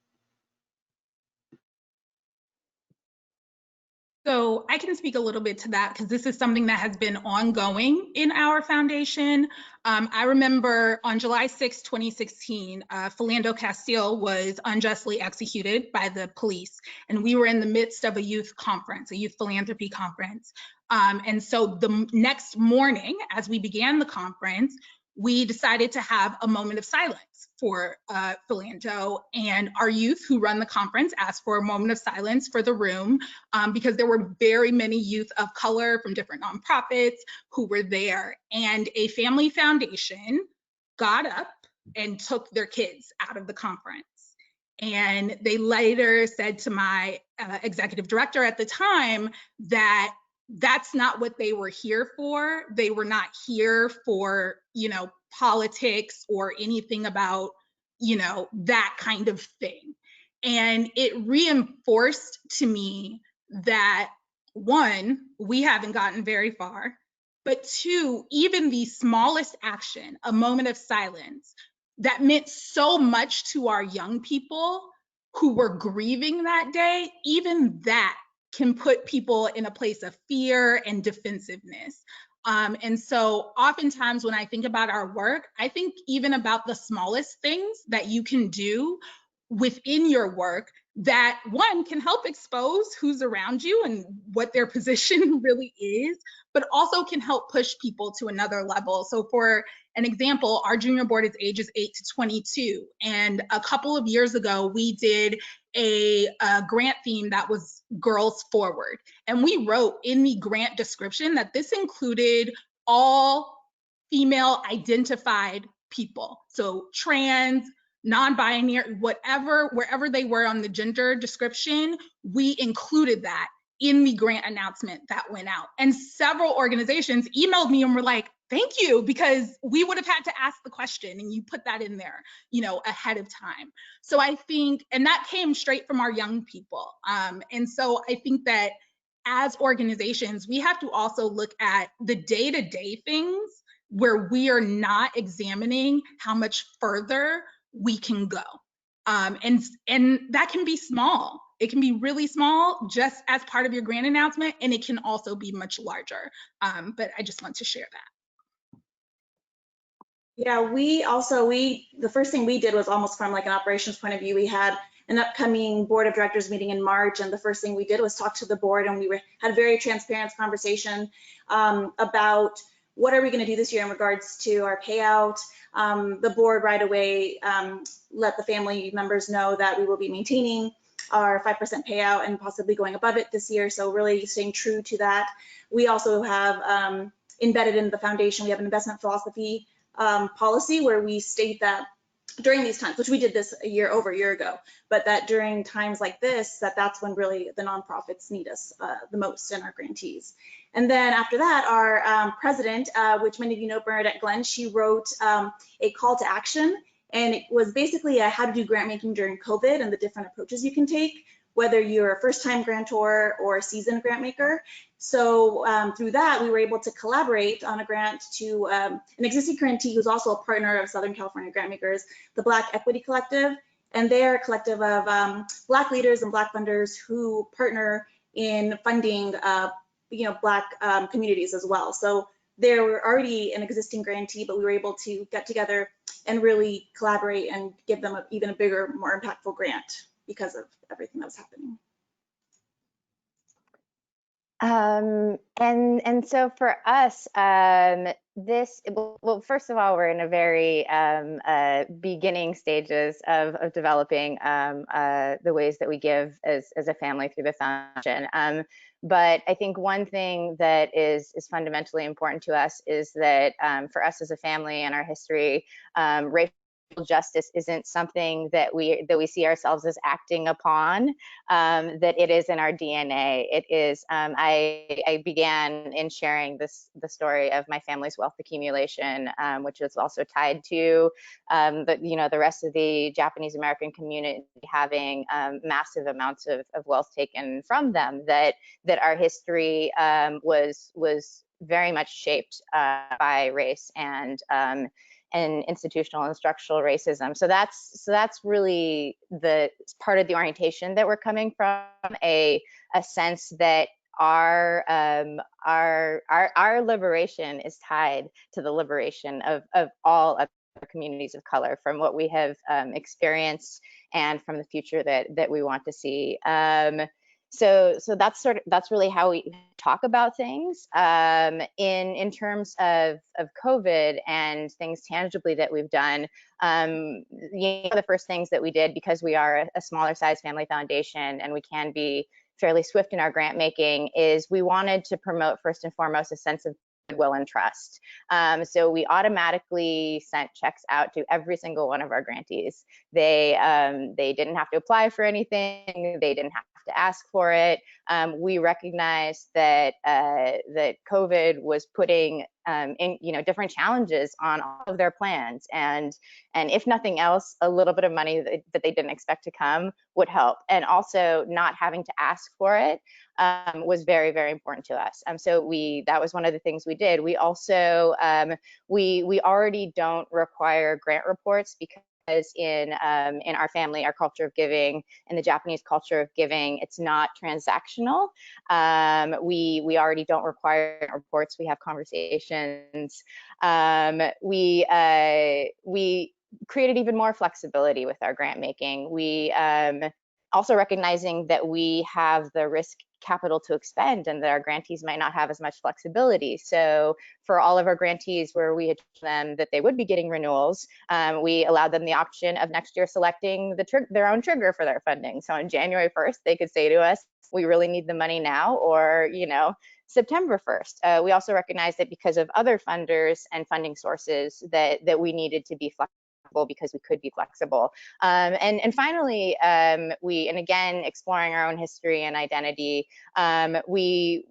So I can speak a little bit to that, because this is something that has been ongoing in our foundation. I remember on July 6, 2016, Philando Castile was unjustly executed by the police, and we were in the midst of a youth conference, a youth philanthropy conference. And so the next morning, as we began the conference, we decided to have a moment of silence for Philando, and our youth who run the conference asked for a moment of silence for the room, because there were very many youth of color from different nonprofits who were there. And a family foundation got up and took their kids out of the conference. And they later said to my executive director at the time that that's not what they were here for. They were not here for, politics or anything about, that kind of thing. And it reinforced to me that, one, we haven't gotten very far, but two, even the smallest action, a moment of silence, that meant so much to our young people who were grieving that day, even that can put people in a place of fear and defensiveness. And so oftentimes when I think about our work, I think even about the smallest things that you can do within your work that, one, can help expose who's around you and what their position really is, but also can help push people to another level. So for an example, our junior board is ages 8 to 22. And a couple of years ago, we did a grant theme that was Girls Forward. And we wrote in the grant description that this included all female identified people. So trans, non-binary, whatever, wherever they were on the gender description, we included that in the grant announcement that went out. And several organizations emailed me and were like, thank you, because we would have had to ask the question and you put that in there, ahead of time. So I think, and that came straight from our young people. And so I think that as organizations, we have to also look at the day-to-day things where we are not examining how much further we can go. And that can be small. It can be really small just as part of your grant announcement, and it can also be much larger. But I just want to share that. Yeah, the first thing we did was almost from like an operations point of view. We had an upcoming board of directors meeting in March, and the first thing we did was talk to the board, and had a very transparent conversation about what are we going to do this year in regards to our payout. The board right away let the family members know that we will be maintaining our 5% payout and possibly going above it this year. So really staying true to that. We also have embedded in the foundation, we have an investment philosophy policy where we state that during these times, which we did this over a year ago, but that during times like this, that's when really the nonprofits need us the most and our grantees. And then after that, our president, which many of you know, Bernadette Glenn, she wrote a call to action, and it was basically how to do grant making during COVID and the different approaches you can take, whether you're a first-time grantor or a seasoned grant maker. So through that, we were able to collaborate on a grant to an existing grantee who's also a partner of Southern California Grantmakers, the Black Equity Collective. And they're a collective of Black leaders and Black funders who partner in funding Black communities as well. So they were already an existing grantee, but we were able to get together and really collaborate and give them even a bigger, more impactful grant because of everything that was happening. And so for us, well, first of all, we're in a very beginning stages of developing the ways that we give as a family through the foundation. But I think one thing that is fundamentally important to us is that for us as a family and our history, racial justice isn't something that we see ourselves as acting upon, that it is in our DNA. It is, I began in sharing the story of my family's wealth accumulation, which is also tied to the rest of the Japanese American community having massive amounts of wealth taken from them, that our history was very much shaped by race and institutional and structural racism. So that's really the part of the orientation that we're coming from, a sense that our liberation is tied to the liberation of all other communities of color, from what we have experienced and from the future that we want to see. So that's really how we talk about things. In terms of COVID and things tangibly that we've done, the first things that we did, because we are a smaller size family foundation and we can be fairly swift in our grant making, is we wanted to promote first and foremost a sense of goodwill and trust. So we automatically sent checks out to every single one of our grantees. They didn't have to apply for anything. They didn't have to ask for it. We recognized that that COVID was putting in, different challenges on all of their plans, and if nothing else, a little bit of money that they didn't expect to come would help. And also, not having to ask for it was very, very important to us. So that was one of the things we did. We also we already don't require grant reports because in our family, our culture of giving, in the Japanese culture of giving, it's not transactional. We already don't require reports. We have conversations. We created even more flexibility with our grant making. We also recognizing that we have the risk capital to expend and that our grantees might not have as much flexibility. So for all of our grantees where we had told them that they would be getting renewals, we allowed them the option of next year selecting their own trigger for their funding. So on January 1st, they could say to us, we really need the money now, or, September 1st. We also recognized that because of other funders and funding sources that we needed to be flexible because we could be flexible. And finally, and again, exploring our own history and identity, we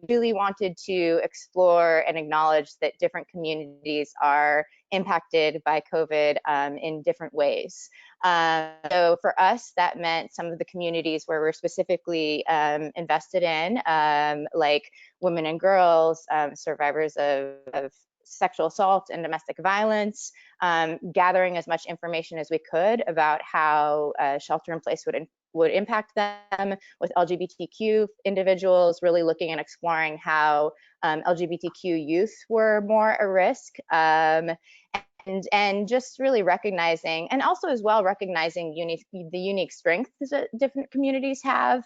really wanted to explore and acknowledge that different communities are impacted by COVID in different ways. So for us, that meant some of the communities where we're specifically invested in, like women and girls, survivors of sexual assault and domestic violence, gathering as much information as we could about how shelter in place would impact them, with LGBTQ individuals, really looking and exploring how LGBTQ youth were more at risk, and just really recognizing, and also as well recognizing the unique strengths that different communities have.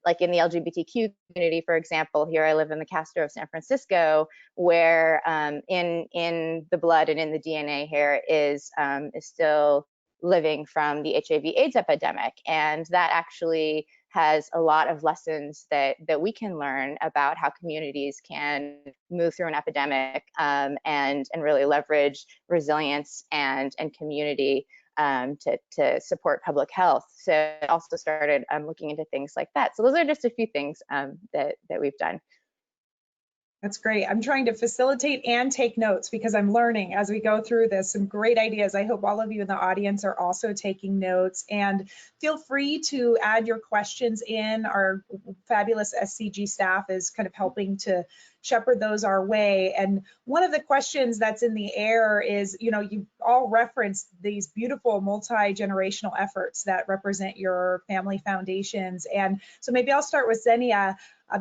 Like in the LGBTQ community, for example, here I live in the Castro of San Francisco, where in the blood and in the DNA here is still living from the HIV/AIDS epidemic, and that actually has a lot of lessons that we can learn about how communities can move through an epidemic and really leverage resilience and community to support public health. So I also started looking into things like that. So those are just a few things that we've done. That's great. I'm trying to facilitate and take notes because I'm learning as we go through this. Some great ideas. I hope all of you in the audience are also taking notes, and feel free to add your questions in. Our fabulous SCG staff is kind of helping to shepherd those our way. And one of the questions that's in the air is, you all referenced these beautiful multi-generational efforts that represent your family foundations. And so maybe I'll start with Xenia.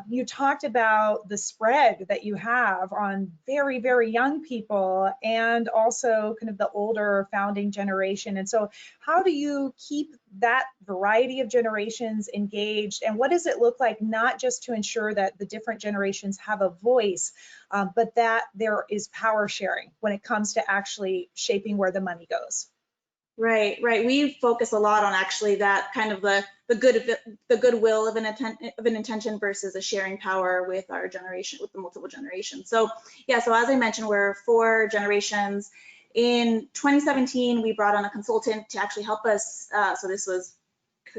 You talked about the spread that you have on very, very young people and also kind of the older founding generation. And so how do you keep that variety of generations engaged? And what does it look like, not just to ensure that the different generations have a voice, but that there is power sharing when it comes to actually shaping where the money goes? Right. We focus a lot on actually that kind of the goodwill of an intention versus a sharing power with our generation, with the multiple generations. So yeah, so as I mentioned, we're 4 generations. In 2017, we brought on a consultant to actually help us. So this was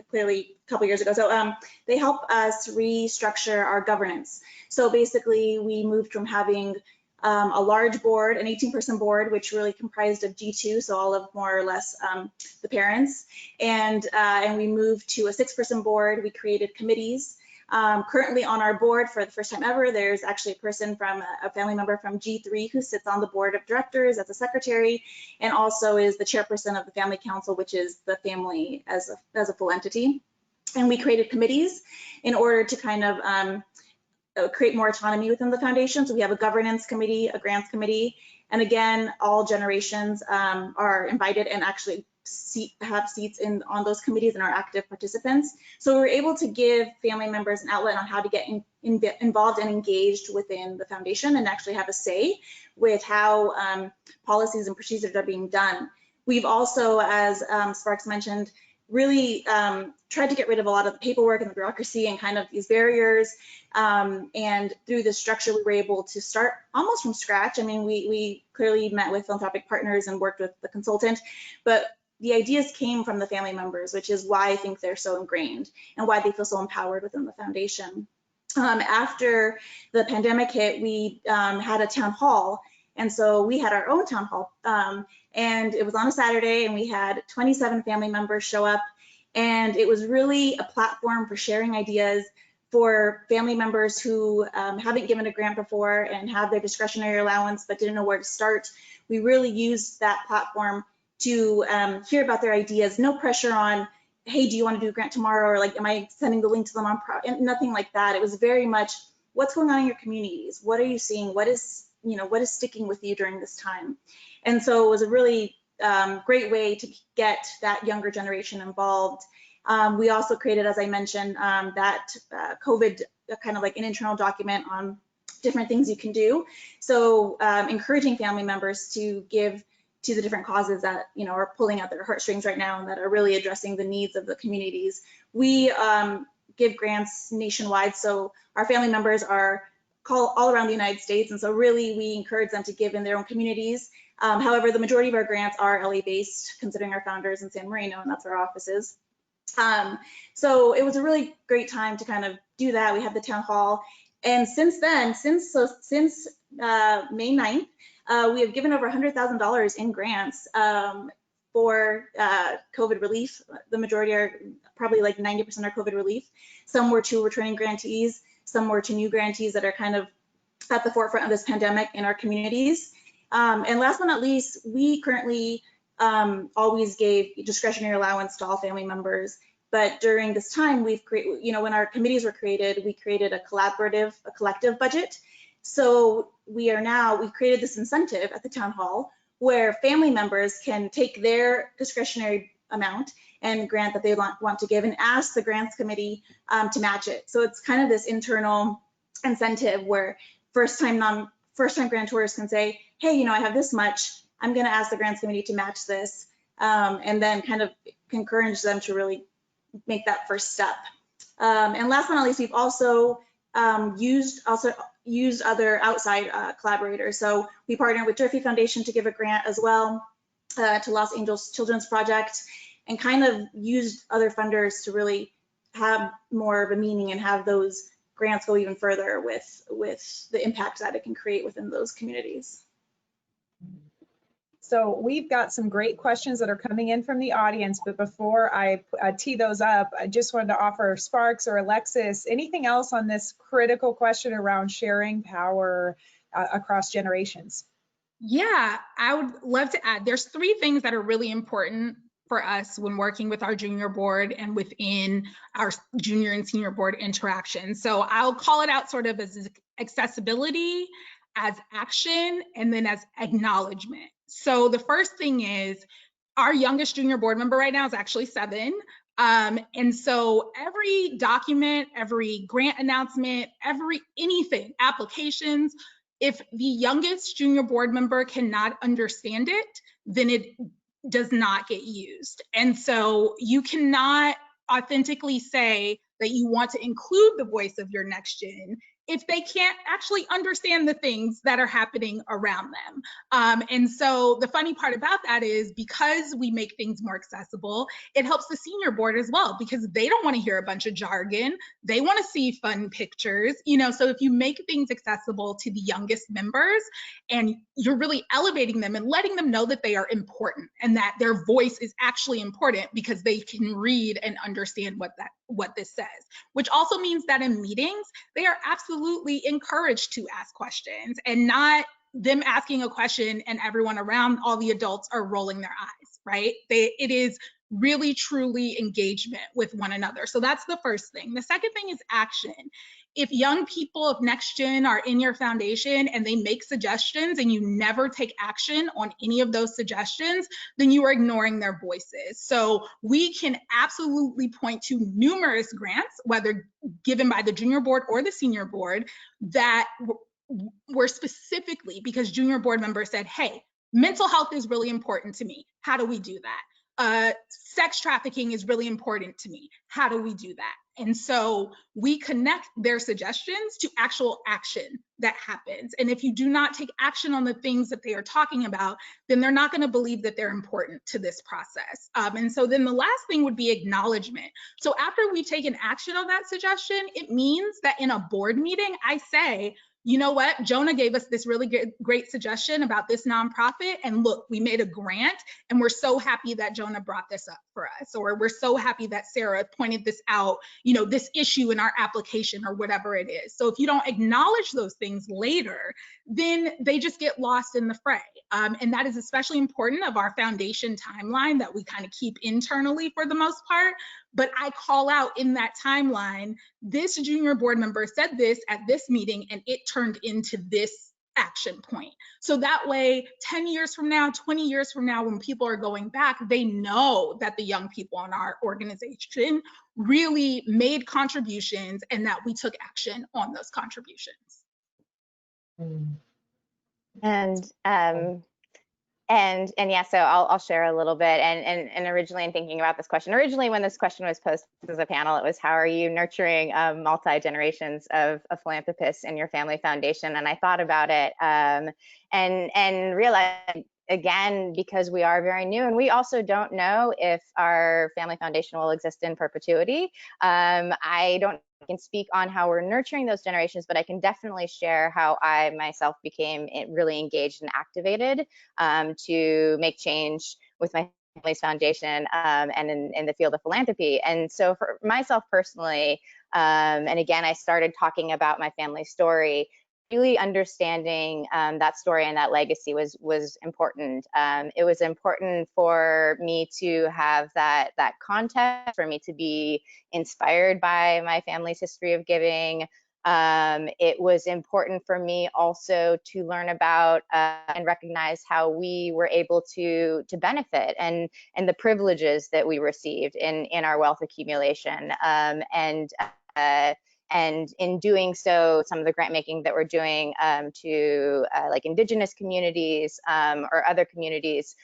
clearly a couple years ago. So they help us restructure our governance. So basically, we moved from having a large board, an 18-person board, which really comprised of G2, so all of more or less the parents, and we moved to a 6-person board. We created committees. Currently on our board, for the first time ever, there's actually a person from a family member from G3 who sits on the board of directors as a secretary, and also is the chairperson of the family council, which is the family as a full entity. And we created committees in order to kind of create more autonomy within the foundation. So we have a governance committee, a grants committee, and again, all generations are invited and actually have seats on those committees and are active participants. So we're able to give family members an outlet on how to get involved and engaged within the foundation and actually have a say with how policies and procedures are being done. We've also, as Sparks mentioned, really tried to get rid of a lot of the paperwork and the bureaucracy and kind of these barriers. And through this structure, we were able to start almost from scratch. I mean, we clearly met with philanthropic partners and worked with the consultant, but the ideas came from the family members, which is why I think they're so ingrained and why they feel so empowered within the foundation. After the pandemic hit, we had a town hall. And so we had our own town hall, and it was on a Saturday, and we had 27 family members show up. And it was really a platform for sharing ideas for family members who haven't given a grant before and have their discretionary allowance but didn't know where to start. We really used that platform to hear about their ideas. No pressure on, hey, do you want to do a grant tomorrow? Or like, am I sending the link to them on nothing like that. It was very much, what's going on in your communities? What are you seeing? What is sticking with you during this time? And so it was a really great way to get that younger generation involved. We also created, as I mentioned, that COVID kind of like an internal document on different things you can do. So encouraging family members to give to the different causes that are pulling at their heartstrings right now and that are really addressing the needs of the communities. We give grants nationwide, so our family members are all around the United States, and so really we encourage them to give in their own communities. However, the majority of our grants are LA based, considering our founders in San Marino, and that's where our office is. So it was a really great time to kind of do that. We had the town hall, and since then, since May 9th, we have given over $100,000 in grants for COVID relief. The majority are probably like 90% are COVID relief. Some were to returning grantees, some were to new grantees that are kind of at the forefront of this pandemic in our communities. And last but not least, we currently always gave discretionary allowance to all family members. But during this time, we've created, when our committees were created, we created a collective budget. So we've created this incentive at the town hall where family members can take their discretionary amount and grant that they want to give and ask the grants committee to match it. So it's kind of this internal incentive where first-time grantors can say, hey, I have this much, I'm going to ask the grants committee to match this, and then kind of encourage them to really make that first step. And last but not least, we've also used other outside collaborators. So we partnered with Durfee Foundation to give a grant as well to Los Angeles Children's Project, and kind of used other funders to really have more of a meaning and have those grants go even further with the impact that it can create within those communities. So we've got some great questions that are coming in from the audience, but before I tee those up, I just wanted to offer Sparks or Alexis, anything else on this critical question around sharing power across generations? Yeah, I would love to add, there's 3 things that are really important for us when working with our junior board and within our junior and senior board interactions. So I'll call it out sort of as accessibility, as action, and then as acknowledgement. So the first thing is our youngest junior board member right now is actually 7. And so every document, every grant announcement, anything, applications, if the youngest junior board member cannot understand it, then it does not get used. And so you cannot authentically say that you want to include the voice of your next gen if they can't actually understand the things that are happening around them. And so the funny part about that is because we make things more accessible, it helps the senior board as well, because they don't want to hear a bunch of jargon. They want to see fun pictures, so if you make things accessible to the youngest members and you're really elevating them and letting them know that they are important and that their voice is actually important because they can read and understand what this says, which also means that in meetings, they are absolutely encouraged to ask questions and not them asking a question and everyone around, all the adults are rolling their eyes, right? It is really, truly engagement with one another. So that's the first thing. The second thing is action. If young people of next gen are in your foundation and they make suggestions and you never take action on any of those suggestions, then you are ignoring their voices. So we can absolutely point to numerous grants, whether given by the junior board or the senior board, that were specifically because junior board members said, hey, mental health is really important to me. How do we do that? sex trafficking is really important to me. How do we do that? And so we connect their suggestions to actual action that happens. And if you do not take action on the things that they are talking about, then they're not going to believe that they're important to this process. And so then the last thing would be acknowledgement. So after we've taken action on that suggestion, it means that in a board meeting, I say, you know what, Jonah gave us this really great suggestion about this nonprofit, and look, we made a grant, and we're so happy that Jonah brought this up for us, or we're so happy that Sarah pointed this out, you know, this issue in our application, or whatever it is. So if you don't acknowledge those things later, then they just get lost in the fray. And that is especially important of our foundation timeline that we kind of keep internally for the most part. But I call out in that timeline, this junior board member said this at this meeting, and it turned into this action point. So that way, 10 years from now, 20 years from now, when people are going back, they know that the young people in our organization really made contributions and that we took action on those contributions. And yeah, so I'll share a little bit. And originally, in thinking about this question, when this question was posted as a panel, it was, how are you nurturing multi-generations of philanthropists in your family foundation? And I thought about it and realized, again, because we are very new and we also don't know if our family foundation will exist in perpetuity. I can speak on how we're nurturing those generations, but I can definitely share how I myself became really engaged and activated to make change with my family's foundation and in the field of philanthropy. And so for myself personally, and again, I started talking about my family story, really understanding that story and that legacy was important. It was important for me to have that context, for me to be inspired by my family's history of giving. It was important for me also to learn about and recognize how we were able to benefit and the privileges that we received in our wealth accumulation. And in doing so, some of the grant making that we're doing to like Indigenous communities or other communities,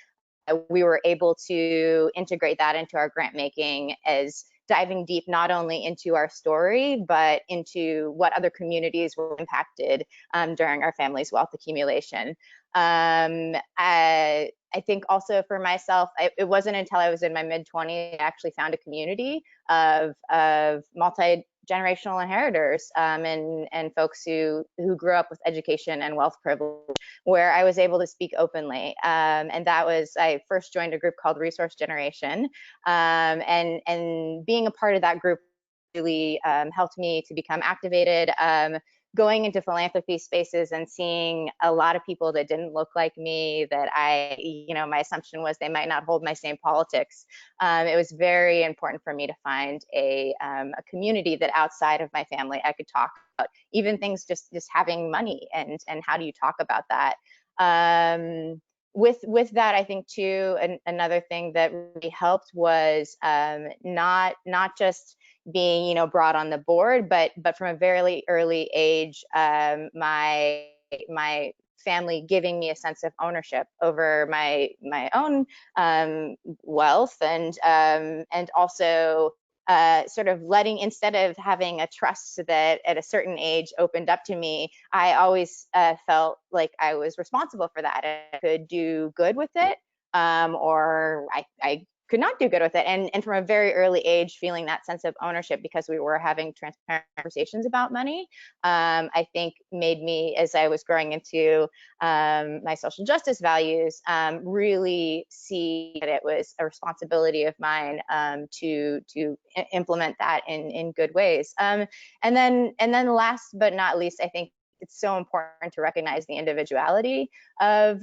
we were able to integrate that into our grant making as diving deep not only into our story, but into what other communities were impacted during our family's wealth accumulation. I think also for myself, it wasn't until I was in my mid-20s I actually found a community of multi-generational inheritors and folks who grew up with education and wealth privilege, where I was able to speak openly. And that was, I first joined a group called Resource Generation, and being a part of that group really helped me to become activated. Going into philanthropy spaces and seeing a lot of people that didn't look like me, that my assumption was they might not hold my same politics. It was very important for me to find a community that outside of my family I could talk about, even things just having money and how do you talk about that. With that, I think too, another thing that really helped was not just being brought on the board, but from a very early age, my family giving me a sense of ownership over my own wealth, and also sort of letting, instead of having a trust that at a certain age opened up to me, I always felt like I was responsible for that. I could do good with it, or I could not do good with it. And from a very early age, feeling that sense of ownership because we were having transparent conversations about money, I think made me, as I was growing into my social justice values, really see that it was a responsibility of mine to implement that in good ways. And then last but not least, I think it's so important to recognize the individuality of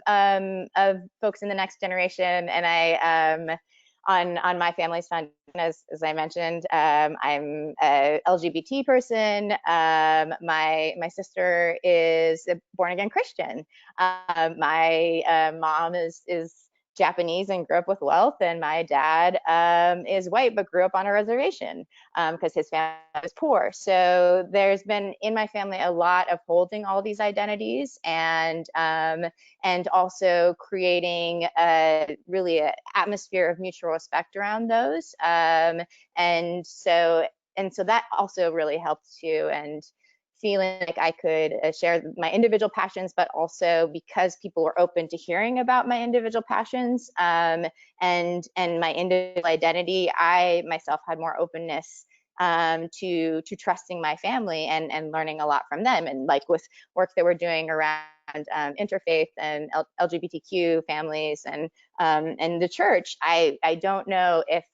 folks in the next generation. And I on my family's foundation, as I mentioned, I'm a LGBT person. My sister is a born again Christian. My mom is Japanese and grew up with wealth, and my dad is white but grew up on a reservation because his family was poor. So there's been in my family a lot of holding all these identities and also creating really an atmosphere of mutual respect around those. And so that also really helped too. And feeling like I could share my individual passions, but also because people were open to hearing about my individual passions and my individual identity, I myself had more openness to trusting my family and learning a lot from them. And like with work that we're doing around interfaith and LGBTQ families and the church, I don't know if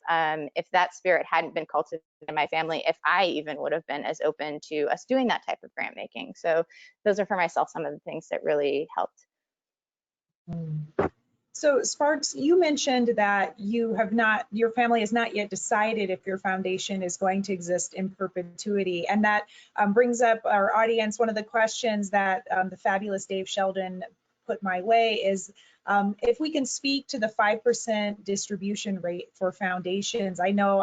that spirit hadn't been cultivated in my family, if I even would have been as open to us doing that type of grant making. So those are for myself some of the things that really helped. So Sparks, you mentioned that your family has not yet decided if your foundation is going to exist in perpetuity. And that brings up our audience. One of the questions that the fabulous Dave Sheldon put my way is if we can speak to the 5% distribution rate for foundations. I know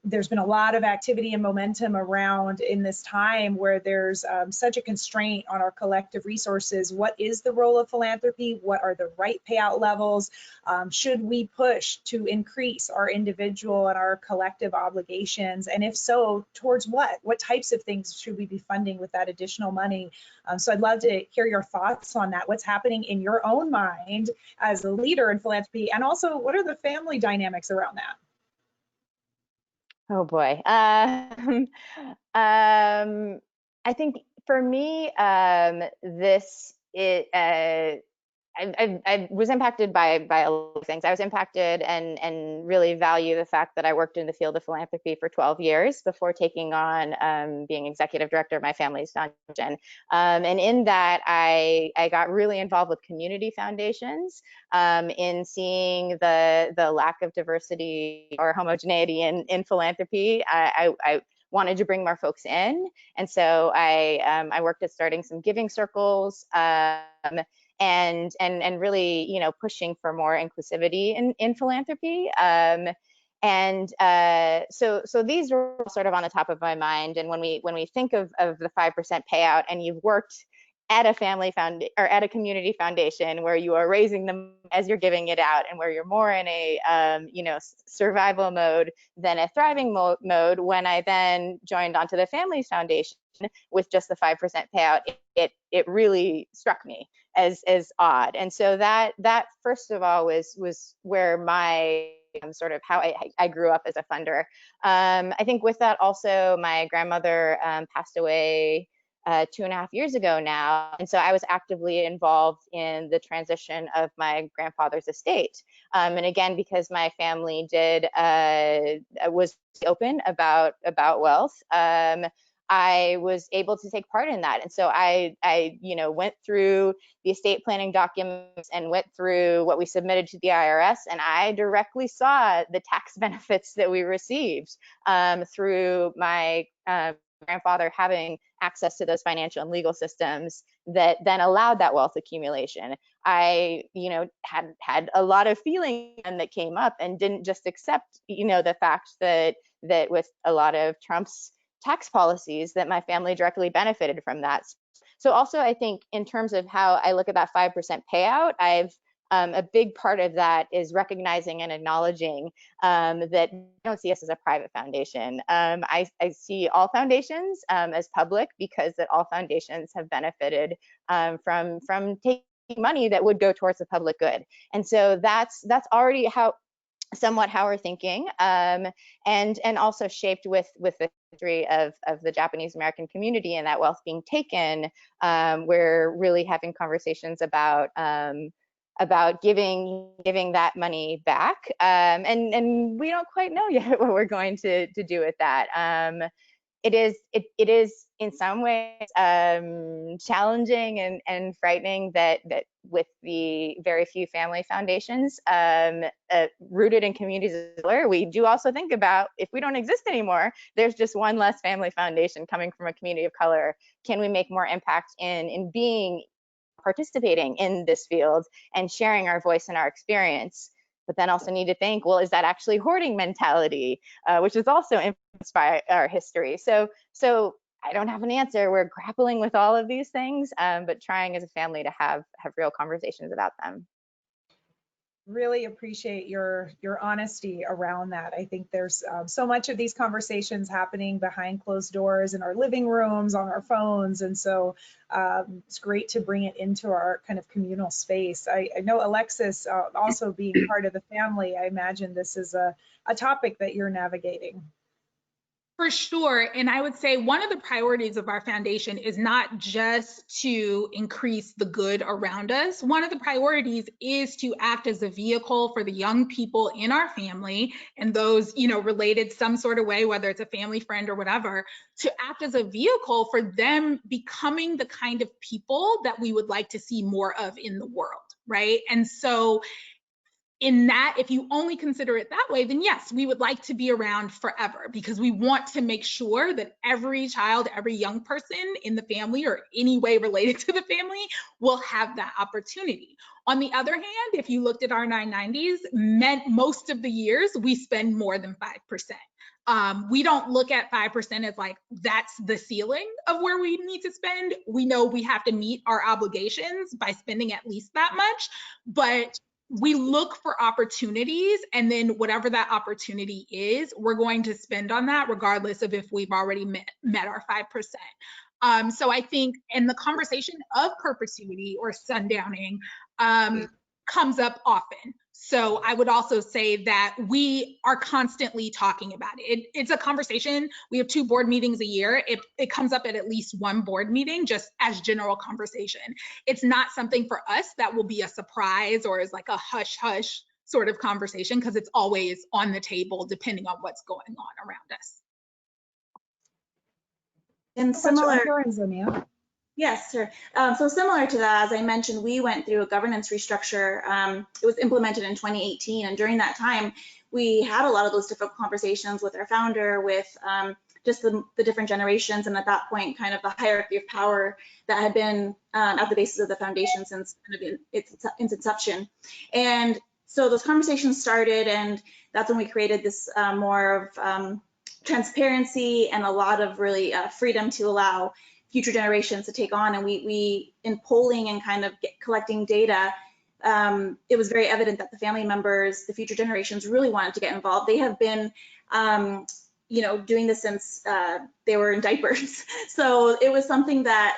there's been a lot of activity and momentum around in this time where there's such a constraint on our collective resources. What is the role of philanthropy? What are the right payout levels? Should we push to increase our individual and our collective obligations? And if so, towards what? What types of things should we be funding with that additional money? So I'd love to hear your thoughts on that. What's happening in your own mind as a leader in philanthropy? And also, what are the family dynamics around that? Oh boy. I think for me, I was impacted by a lot of things. I was impacted and really value the fact that I worked in the field of philanthropy for 12 years before taking on being executive director of my family's foundation. And in that, I got really involved with community foundations in seeing the lack of diversity or homogeneity in philanthropy. I wanted to bring more folks in, and so I worked at starting some giving circles. And really, pushing for more inclusivity in philanthropy. So these are sort of on the top of my mind. And when we think of the 5% payout, and you've worked at a family or at a community foundation where you are raising them as you're giving it out, and where you're more in a survival mode than a thriving mode. When I then joined onto the Families Foundation with just the 5% payout, it really struck me as odd. And so that first of all was where my sort of how I grew up as a funder. I think with that also, my grandmother passed away 2.5 years ago now. And so I was actively involved in the transition of my grandfather's estate. And again, because my family was open about wealth, I was able to take part in that. And so I went through the estate planning documents and went through what we submitted to the IRS, and I directly saw the tax benefits that we received through my grandfather having access to those financial and legal systems that then allowed that wealth accumulation. I, had a lot of feeling that came up, and didn't just accept, the fact that with a lot of Trump's tax policies, that my family directly benefited from that. So also, I think in terms of how I look at that 5% payout, a big part of that is recognizing and acknowledging that I don't see us as a private foundation. I see all foundations as public, because that all foundations have benefited from taking money that would go towards the public good. And so that's already somewhat how we're thinking, and also shaped with the history of the Japanese American community and that wealth being taken. We're really having conversations about giving that money back, and we don't quite know yet what we're going to do with that. It is in some ways challenging and frightening that with the very few family foundations rooted in communities of color, we do also think about, if we don't exist anymore, there's just one less family foundation coming from a community of color. Can we make more impact in being participating in this field and sharing our voice and our experience. But then also need to think, well, is that actually hoarding mentality, which is also influenced by our history? So I don't have an answer. We're grappling with all of these things, but trying as a family to have real conversations about them. Really appreciate your honesty around that. I think there's so much of these conversations happening behind closed doors in our living rooms, on our phones, and so it's great to bring it into our kind of communal space. I know Alexis, also being part of the family, I imagine this is a topic that you're navigating. For sure. And I would say one of the priorities of our foundation is not just to increase the good around us. One of the priorities is to act as a vehicle for the young people in our family and those, related some sort of way, whether it's a family friend or whatever, to act as a vehicle for them becoming the kind of people that we would like to see more of in the world, right? And so in that, if you only consider it that way, then yes, we would like to be around forever because we want to make sure that every child, every young person in the family or any way related to the family will have that opportunity. On the other hand, if you looked at our 990s, most of the years we spend more than 5%. We don't look at 5% as like, that's the ceiling of where we need to spend. We know we have to meet our obligations by spending at least that much, but we look for opportunities, and then whatever that opportunity is, we're going to spend on that regardless of if we've already met our 5%. So I think in the conversation of perpetuity or sundowning comes up often. So I would also say that we are constantly talking about it. It's a conversation. We have 2 board meetings a year. It comes up at least 1 board meeting just as general conversation. It's not something for us that will be a surprise or is like a hush hush sort of conversation because it's always on the table depending on what's going on around us. And similar. Yes, sir. So similar to that, as I mentioned, we went through a governance restructure. It was implemented in 2018. And during that time, we had a lot of those difficult conversations with our founder, with just the different generations. And at that point, kind of the hierarchy of power that had been at the basis of the foundation since kind of its inception. And so those conversations started, and that's when we created this more of transparency and a lot of really freedom to allow future generations to take on. And we in polling and kind of collecting data, it was very evident that the family members, the future generations really wanted to get involved. They have been, doing this since they were in diapers. So it was something that,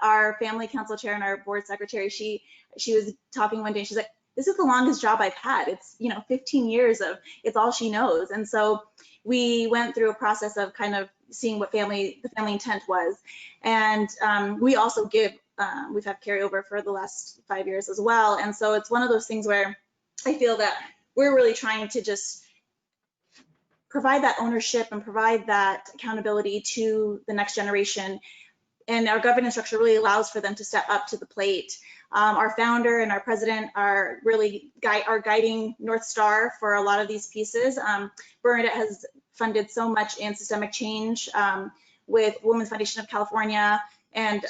our family council chair and our board secretary, she was talking one day, and she's like, this is the longest job I've had. It's, 15 years of, it's all she knows. And so we went through a process of kind of seeing what the family intent was. And we also we've had carryover for the last 5 years as well. And so it's one of those things where I feel that we're really trying to just provide that ownership and provide that accountability to the next generation. And our governance structure really allows for them to step up to the plate. Our founder and our president are really our guiding North Star for a lot of these pieces. Bernadette has funded so much in systemic change with Women's Foundation of California and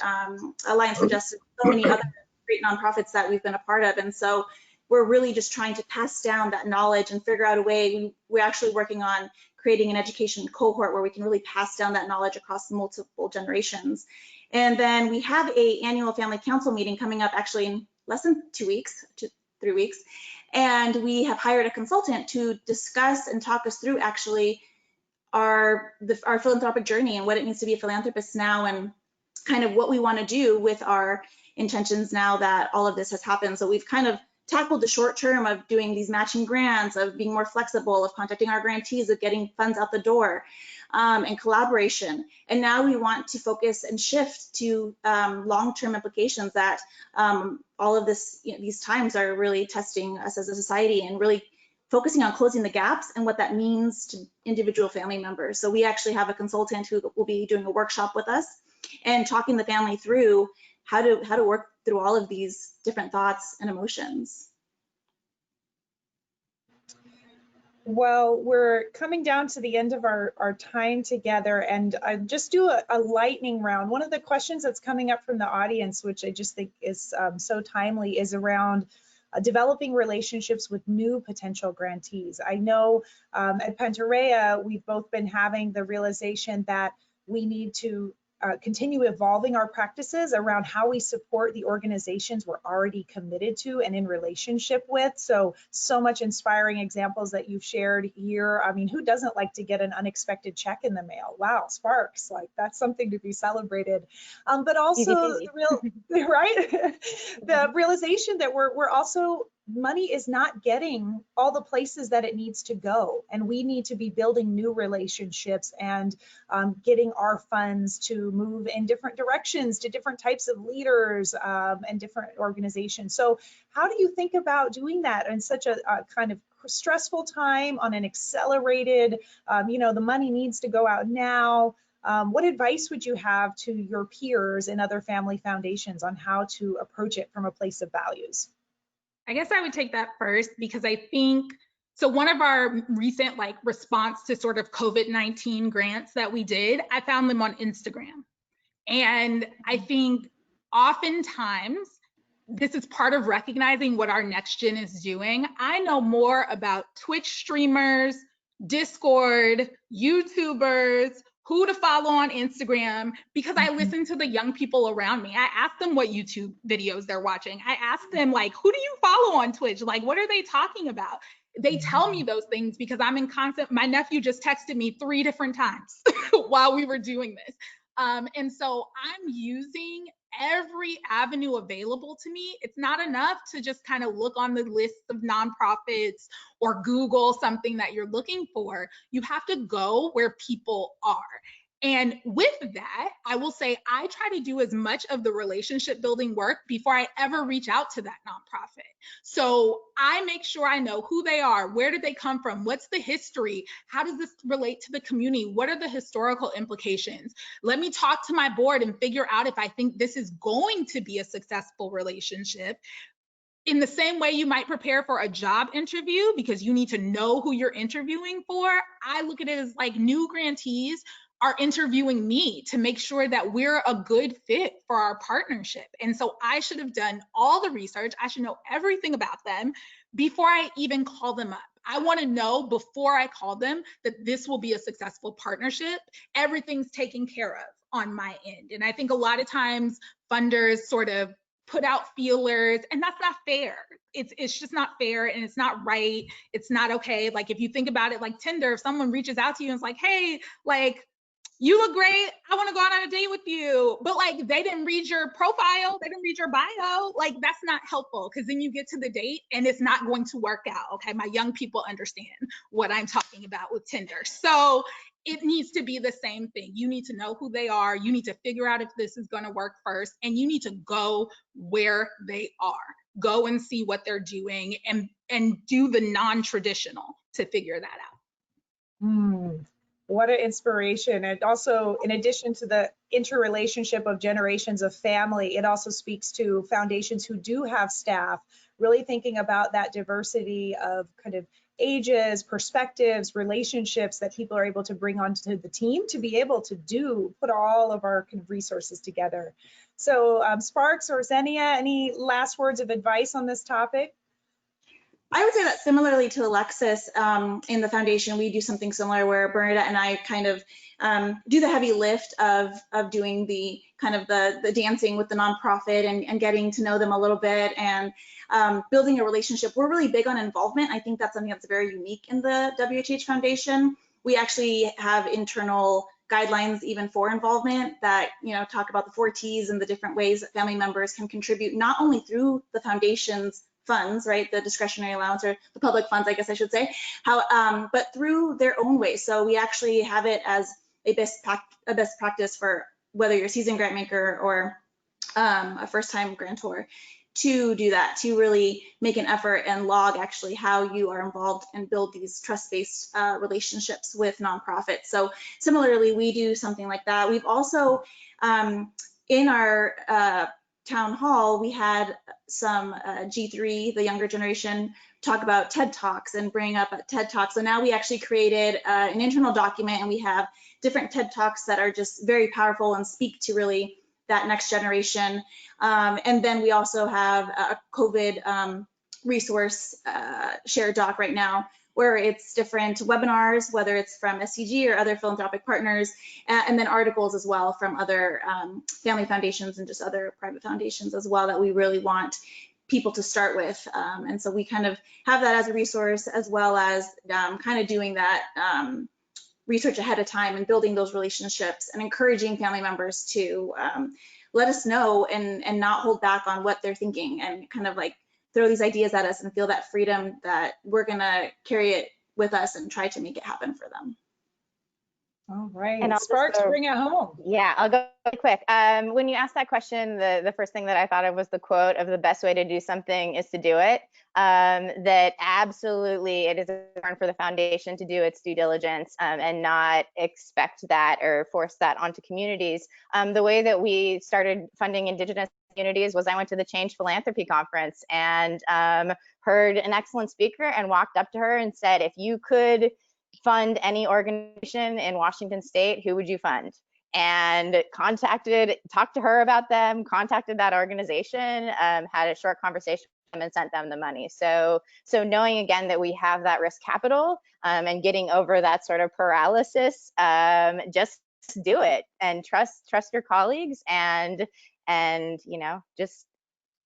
Alliance for Justice, so many other great nonprofits that we've been a part of. And so we're really just trying to pass down that knowledge and figure out a way. We're actually working on creating an education cohort where we can really pass down that knowledge across multiple generations. And then we have an annual family council meeting coming up actually in less than 2 weeks, 3 weeks. And we have hired a consultant to discuss and talk us through actually our philanthropic journey and what it means to be a philanthropist now, and kind of what we want to do with our intentions now that all of this has happened. So we've kind of tackled the short term of doing these matching grants, of being more flexible, of contacting our grantees, of getting funds out the door, and collaboration. And now we want to focus and shift to long-term implications that all of this, these times are really testing us as a society and really focusing on closing the gaps and what that means to individual family members. So we actually have a consultant who will be doing a workshop with us and talking the family through how to work through all of these different thoughts and emotions. Well, we're coming down to the end of our time together, and I just do a lightning round. One of the questions that's coming up from the audience, which I just think is so timely, is around developing relationships with new potential grantees. I know at Pantareya, we've both been having the realization that we need to continue evolving our practices around how we support the organizations we're already committed to and in relationship with. So much inspiring examples that you've shared here. I mean, who doesn't like to get an unexpected check in the mail? Wow, sparks, like that's something to be celebrated. But also the real, right? The realization that we're also, money is not getting all the places that it needs to go. And we need to be building new relationships and getting our funds to move in different directions to different types of leaders and different organizations. So how do you think about doing that in such a kind of stressful time on an accelerated, the money needs to go out now? What advice would you have to your peers in other family foundations on how to approach it from a place of values? I guess I would take that first, because I think, so one of our recent response to sort of COVID-19 grants that we did, I found them on Instagram. And I think oftentimes this is part of recognizing what our next gen is doing. I know more about Twitch streamers, Discord, YouTubers, who to follow on Instagram, because I listen to the young people around me. I ask them what YouTube videos they're watching. I ask them, who do you follow on Twitch? What are they talking about? They tell me those things because I'm in constant, my nephew just texted me 3 different times while we were doing this. And so I'm using every avenue available to me. It's not enough to just kind of look on the list of nonprofits or Google something that you're looking for. You have to go where people are. And with that, I will say I try to do as much of the relationship building work before I ever reach out to that nonprofit. So I make sure I know who they are, where did they come from, what's the history, how does this relate to the community, what are the historical implications? Let me talk to my board and figure out if I think this is going to be a successful relationship. In the same way you might prepare for a job interview because you need to know who you're interviewing for, I look at it as new grantees are interviewing me to make sure that we're a good fit for our partnership. And so I should have done all the research. I should know everything about them before I even call them up. I want to know before I call them that this will be a successful partnership. Everything's taken care of on my end. And I think a lot of times funders sort of put out feelers, and that's not fair. It's just not fair, and it's not right. It's not okay. If you think about it, Tinder, if someone reaches out to you and is like, hey, you look great, I want to go out on a date with you, but they didn't read your profile, they didn't read your bio, that's not helpful, because then you get to the date and it's not going to work out. Okay, my young people understand what I'm talking about with Tinder. So it needs to be the same thing. You need to know who they are, you need to figure out if this is going to work first, and you need to go where they are. Go and see what they're doing and do the non-traditional to figure that out. What an inspiration. And also, in addition to the interrelationship of generations of family, it also speaks to foundations who do have staff, really thinking about that diversity of kind of ages, perspectives, relationships that people are able to bring onto the team to be able to put all of our kind of resources together. So Sparks or Xenia, any last words of advice on this topic? I would say that similarly to Alexis, in the foundation, we do something similar where Bernadette and I kind of do the heavy lift of doing the kind of the dancing with the nonprofit and getting to know them a little bit and building a relationship. We're really big on involvement. I think that's something that's very unique in the WHH Foundation. We actually have internal guidelines even for involvement that talk about the 4 T's and the different ways that family members can contribute, not only through the foundation's funds, right, the discretionary allowance, or the public funds, I guess I should say, but through their own ways. So we actually have it as a best practice for whether you're a seasoned grant maker or a first-time grantor to do that, to really make an effort and log actually how you are involved and build these trust-based relationships with nonprofits. So similarly, we do something like that. We've also, in our town hall, we had some G3, the younger generation, talk about TED Talks and bring up a TED Talk. So now we actually created an internal document, and we have different TED Talks that are just very powerful and speak to really that next generation. And then we also have a COVID resource shared doc right now, where it's different webinars, whether it's from SCG or other philanthropic partners, and then articles as well from other family foundations and just other private foundations as well that we really want people to start with. And so we kind of have that as a resource, as well as kind of doing that research ahead of time and building those relationships and encouraging family members to let us know and not hold back on what they're thinking, and kind of like throw these ideas at us and feel that freedom that we're gonna carry it with us and try to make it happen for them. All right, And I'll Sparks, just, bring it home. Yeah, I'll go really quick. When you asked that question, the first thing that I thought of was the quote of the best way to do something is to do it. That absolutely it is important for the foundation to do its due diligence and not expect that or force that onto communities. The way that we started funding Indigenous communities was I went to the Change Philanthropy conference and heard an excellent speaker and walked up to her and said, if you could fund any organization in Washington State, who would you fund? And talked to her about them, contacted that organization, had a short conversation with them and sent them the money. So knowing again that we have that risk capital and getting over that sort of paralysis, just do it and trust your colleagues and you know, just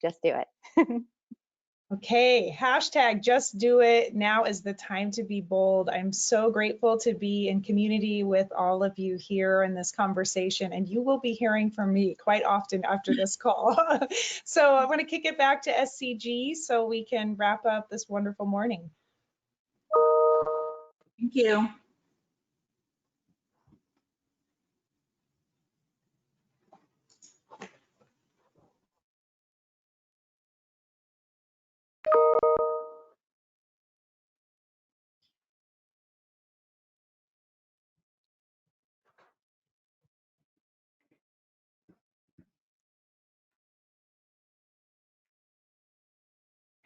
do it. Okay, hashtag just do it. Now is the time to be bold. I'm so grateful to be in community with all of you here in this conversation, and you will be hearing from me quite often after this call. So I'm going to kick it back to SCG so we can wrap up this wonderful morning. Thank you.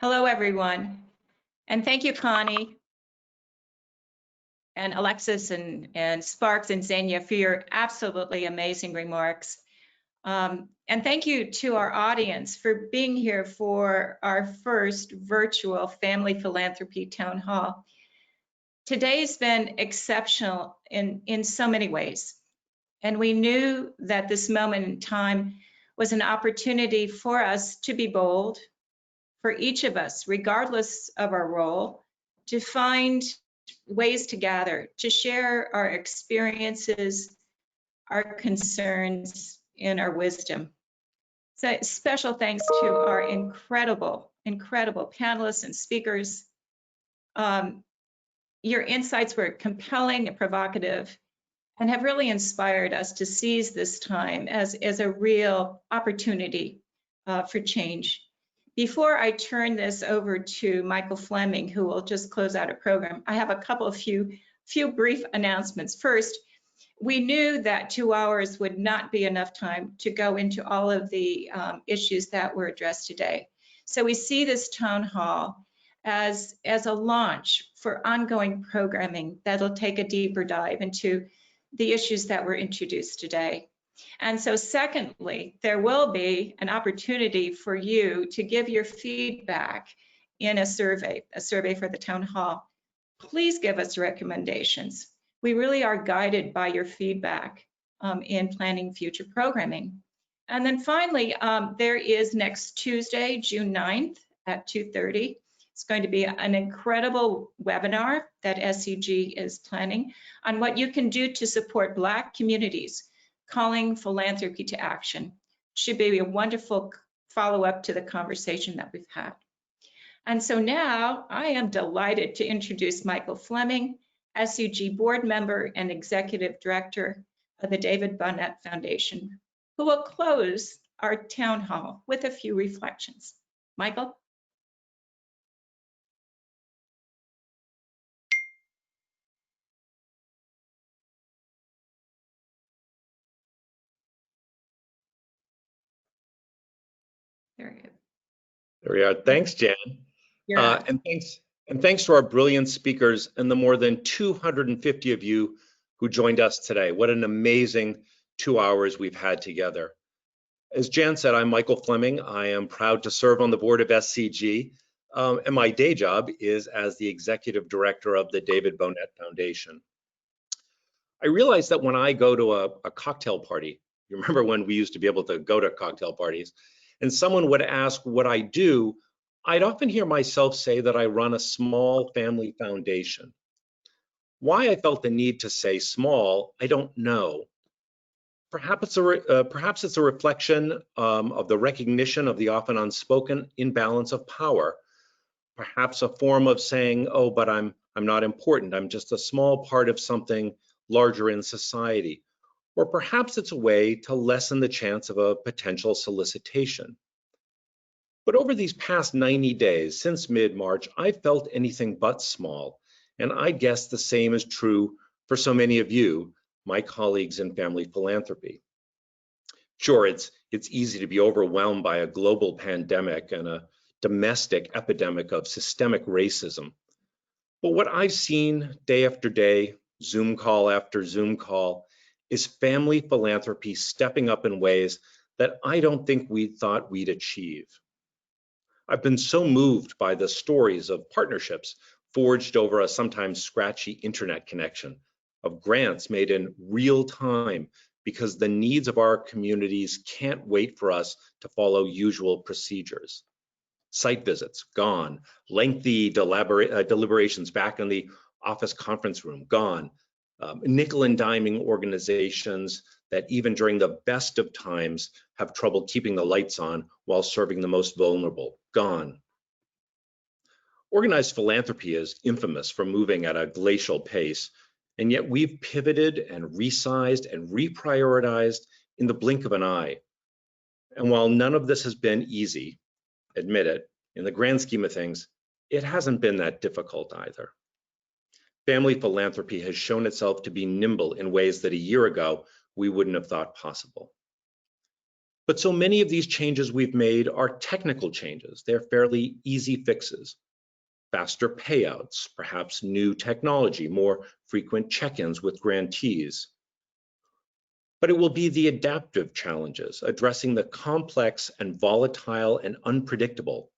Hello, everyone. And thank you, Connie and Alexis and Sparks and Xenia for your absolutely amazing remarks. And thank you to our audience for being here for our first virtual Family Philanthropy Town Hall. Today's been exceptional in so many ways. And we knew that this moment in time was an opportunity for us to be bold, for each of us, regardless of our role, to find ways to gather, to share our experiences, our concerns, and our wisdom. So special thanks to our incredible panelists and speakers. Your insights were compelling and provocative and have really inspired us to seize this time as a real opportunity for change. Before I turn this over to Michael Fleming, who will just close out a program, I have a couple of few brief announcements. First, we knew that 2 hours would not be enough time to go into all of the issues that were addressed today. So we see this town hall as a launch for ongoing programming that'll take a deeper dive into the issues that were introduced today. And so secondly, there will be an opportunity for you to give your feedback in a survey for the town hall. Please give us recommendations. We really are guided by your feedback in planning future programming. And then finally, there is next Tuesday, June 9th at 2:30. It's going to be an incredible webinar that SCG is planning on what you can do to support Black communities calling philanthropy to action. Should be a wonderful follow-up to the conversation that we've had. And so now I am delighted to introduce Michael Fleming, SCG board member and executive director of the David Bonnet Foundation, who will close our town hall with a few reflections. Michael? Very good. There we are. Thanks, Jan. You're up. And thanks to our brilliant speakers and the more than 250 of you who joined us today. What an amazing 2 hours we've had together. As Jan said, I'm Michael Fleming. I am proud to serve on the board of SCG, and my day job is as the executive director of the David Bonnet Foundation. I realized that when I go to a cocktail party, you remember when we used to be able to go to cocktail parties, and someone would ask what I do, I'd often hear myself say that I run a small family foundation. Why I felt the need to say small, I don't know. Perhaps it's a reflection of the recognition of the often unspoken imbalance of power. Perhaps a form of saying, oh, but I'm not important. I'm just a small part of something larger in society. Or perhaps it's a way to lessen the chance of a potential solicitation. But over these past 90 days, since mid-March, I've felt anything but small. And I guess the same is true for so many of you, my colleagues in family philanthropy. Sure, it's easy to be overwhelmed by a global pandemic and a domestic epidemic of systemic racism. But what I've seen day after day, Zoom call after Zoom call, is family philanthropy stepping up in ways that I don't think we thought we'd achieve. I've been so moved by the stories of partnerships forged over a sometimes scratchy internet connection, of grants made in real time because the needs of our communities can't wait for us to follow usual procedures. Site visits, gone. Lengthy deliberations back in the office conference room, gone. Nickel and diming organizations that even during the best of times have trouble keeping the lights on while serving the most vulnerable, gone. Organized philanthropy is infamous for moving at a glacial pace, and yet we've pivoted and resized and reprioritized in the blink of an eye. And while none of this has been easy, admit it, in the grand scheme of things, it hasn't been that difficult either. Family philanthropy has shown itself to be nimble in ways that a year ago we wouldn't have thought possible. But so many of these changes we've made are technical changes. They're fairly easy fixes. Faster payouts, perhaps new technology, more frequent check-ins with grantees. But it will be the adaptive challenges, addressing the complex and volatile and unpredictable.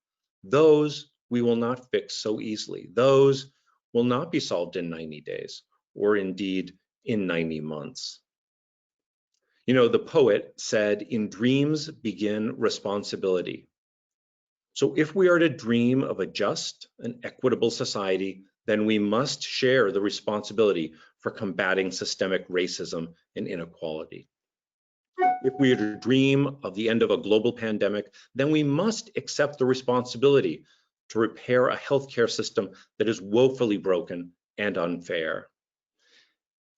Those we will not fix so easily. Those will not be solved in 90 days, or indeed in 90 months. You know, the poet said, in dreams begin responsibility. So if we are to dream of a just and equitable society, then we must share the responsibility for combating systemic racism and inequality. If we are to dream of the end of a global pandemic, then we must accept the responsibility to repair a healthcare system that is woefully broken and unfair.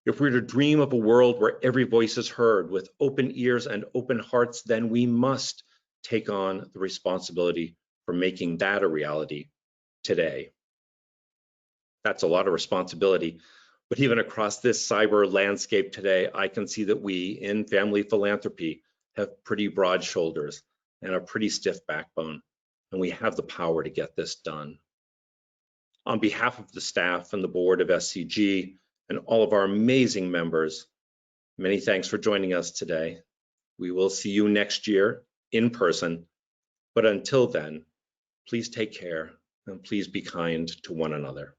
If we're to dream of a world where every voice is heard with open ears and open hearts, then we must take on the responsibility for making that a reality today. That's a lot of responsibility, but even across this cyber landscape today, I can see that we in family philanthropy have pretty broad shoulders and a pretty stiff backbone, and we have the power to get this done. On behalf of the staff and the board of SCG and all of our amazing members, many thanks for joining us today. We will see you next year in person, but until then, please take care and please be kind to one another.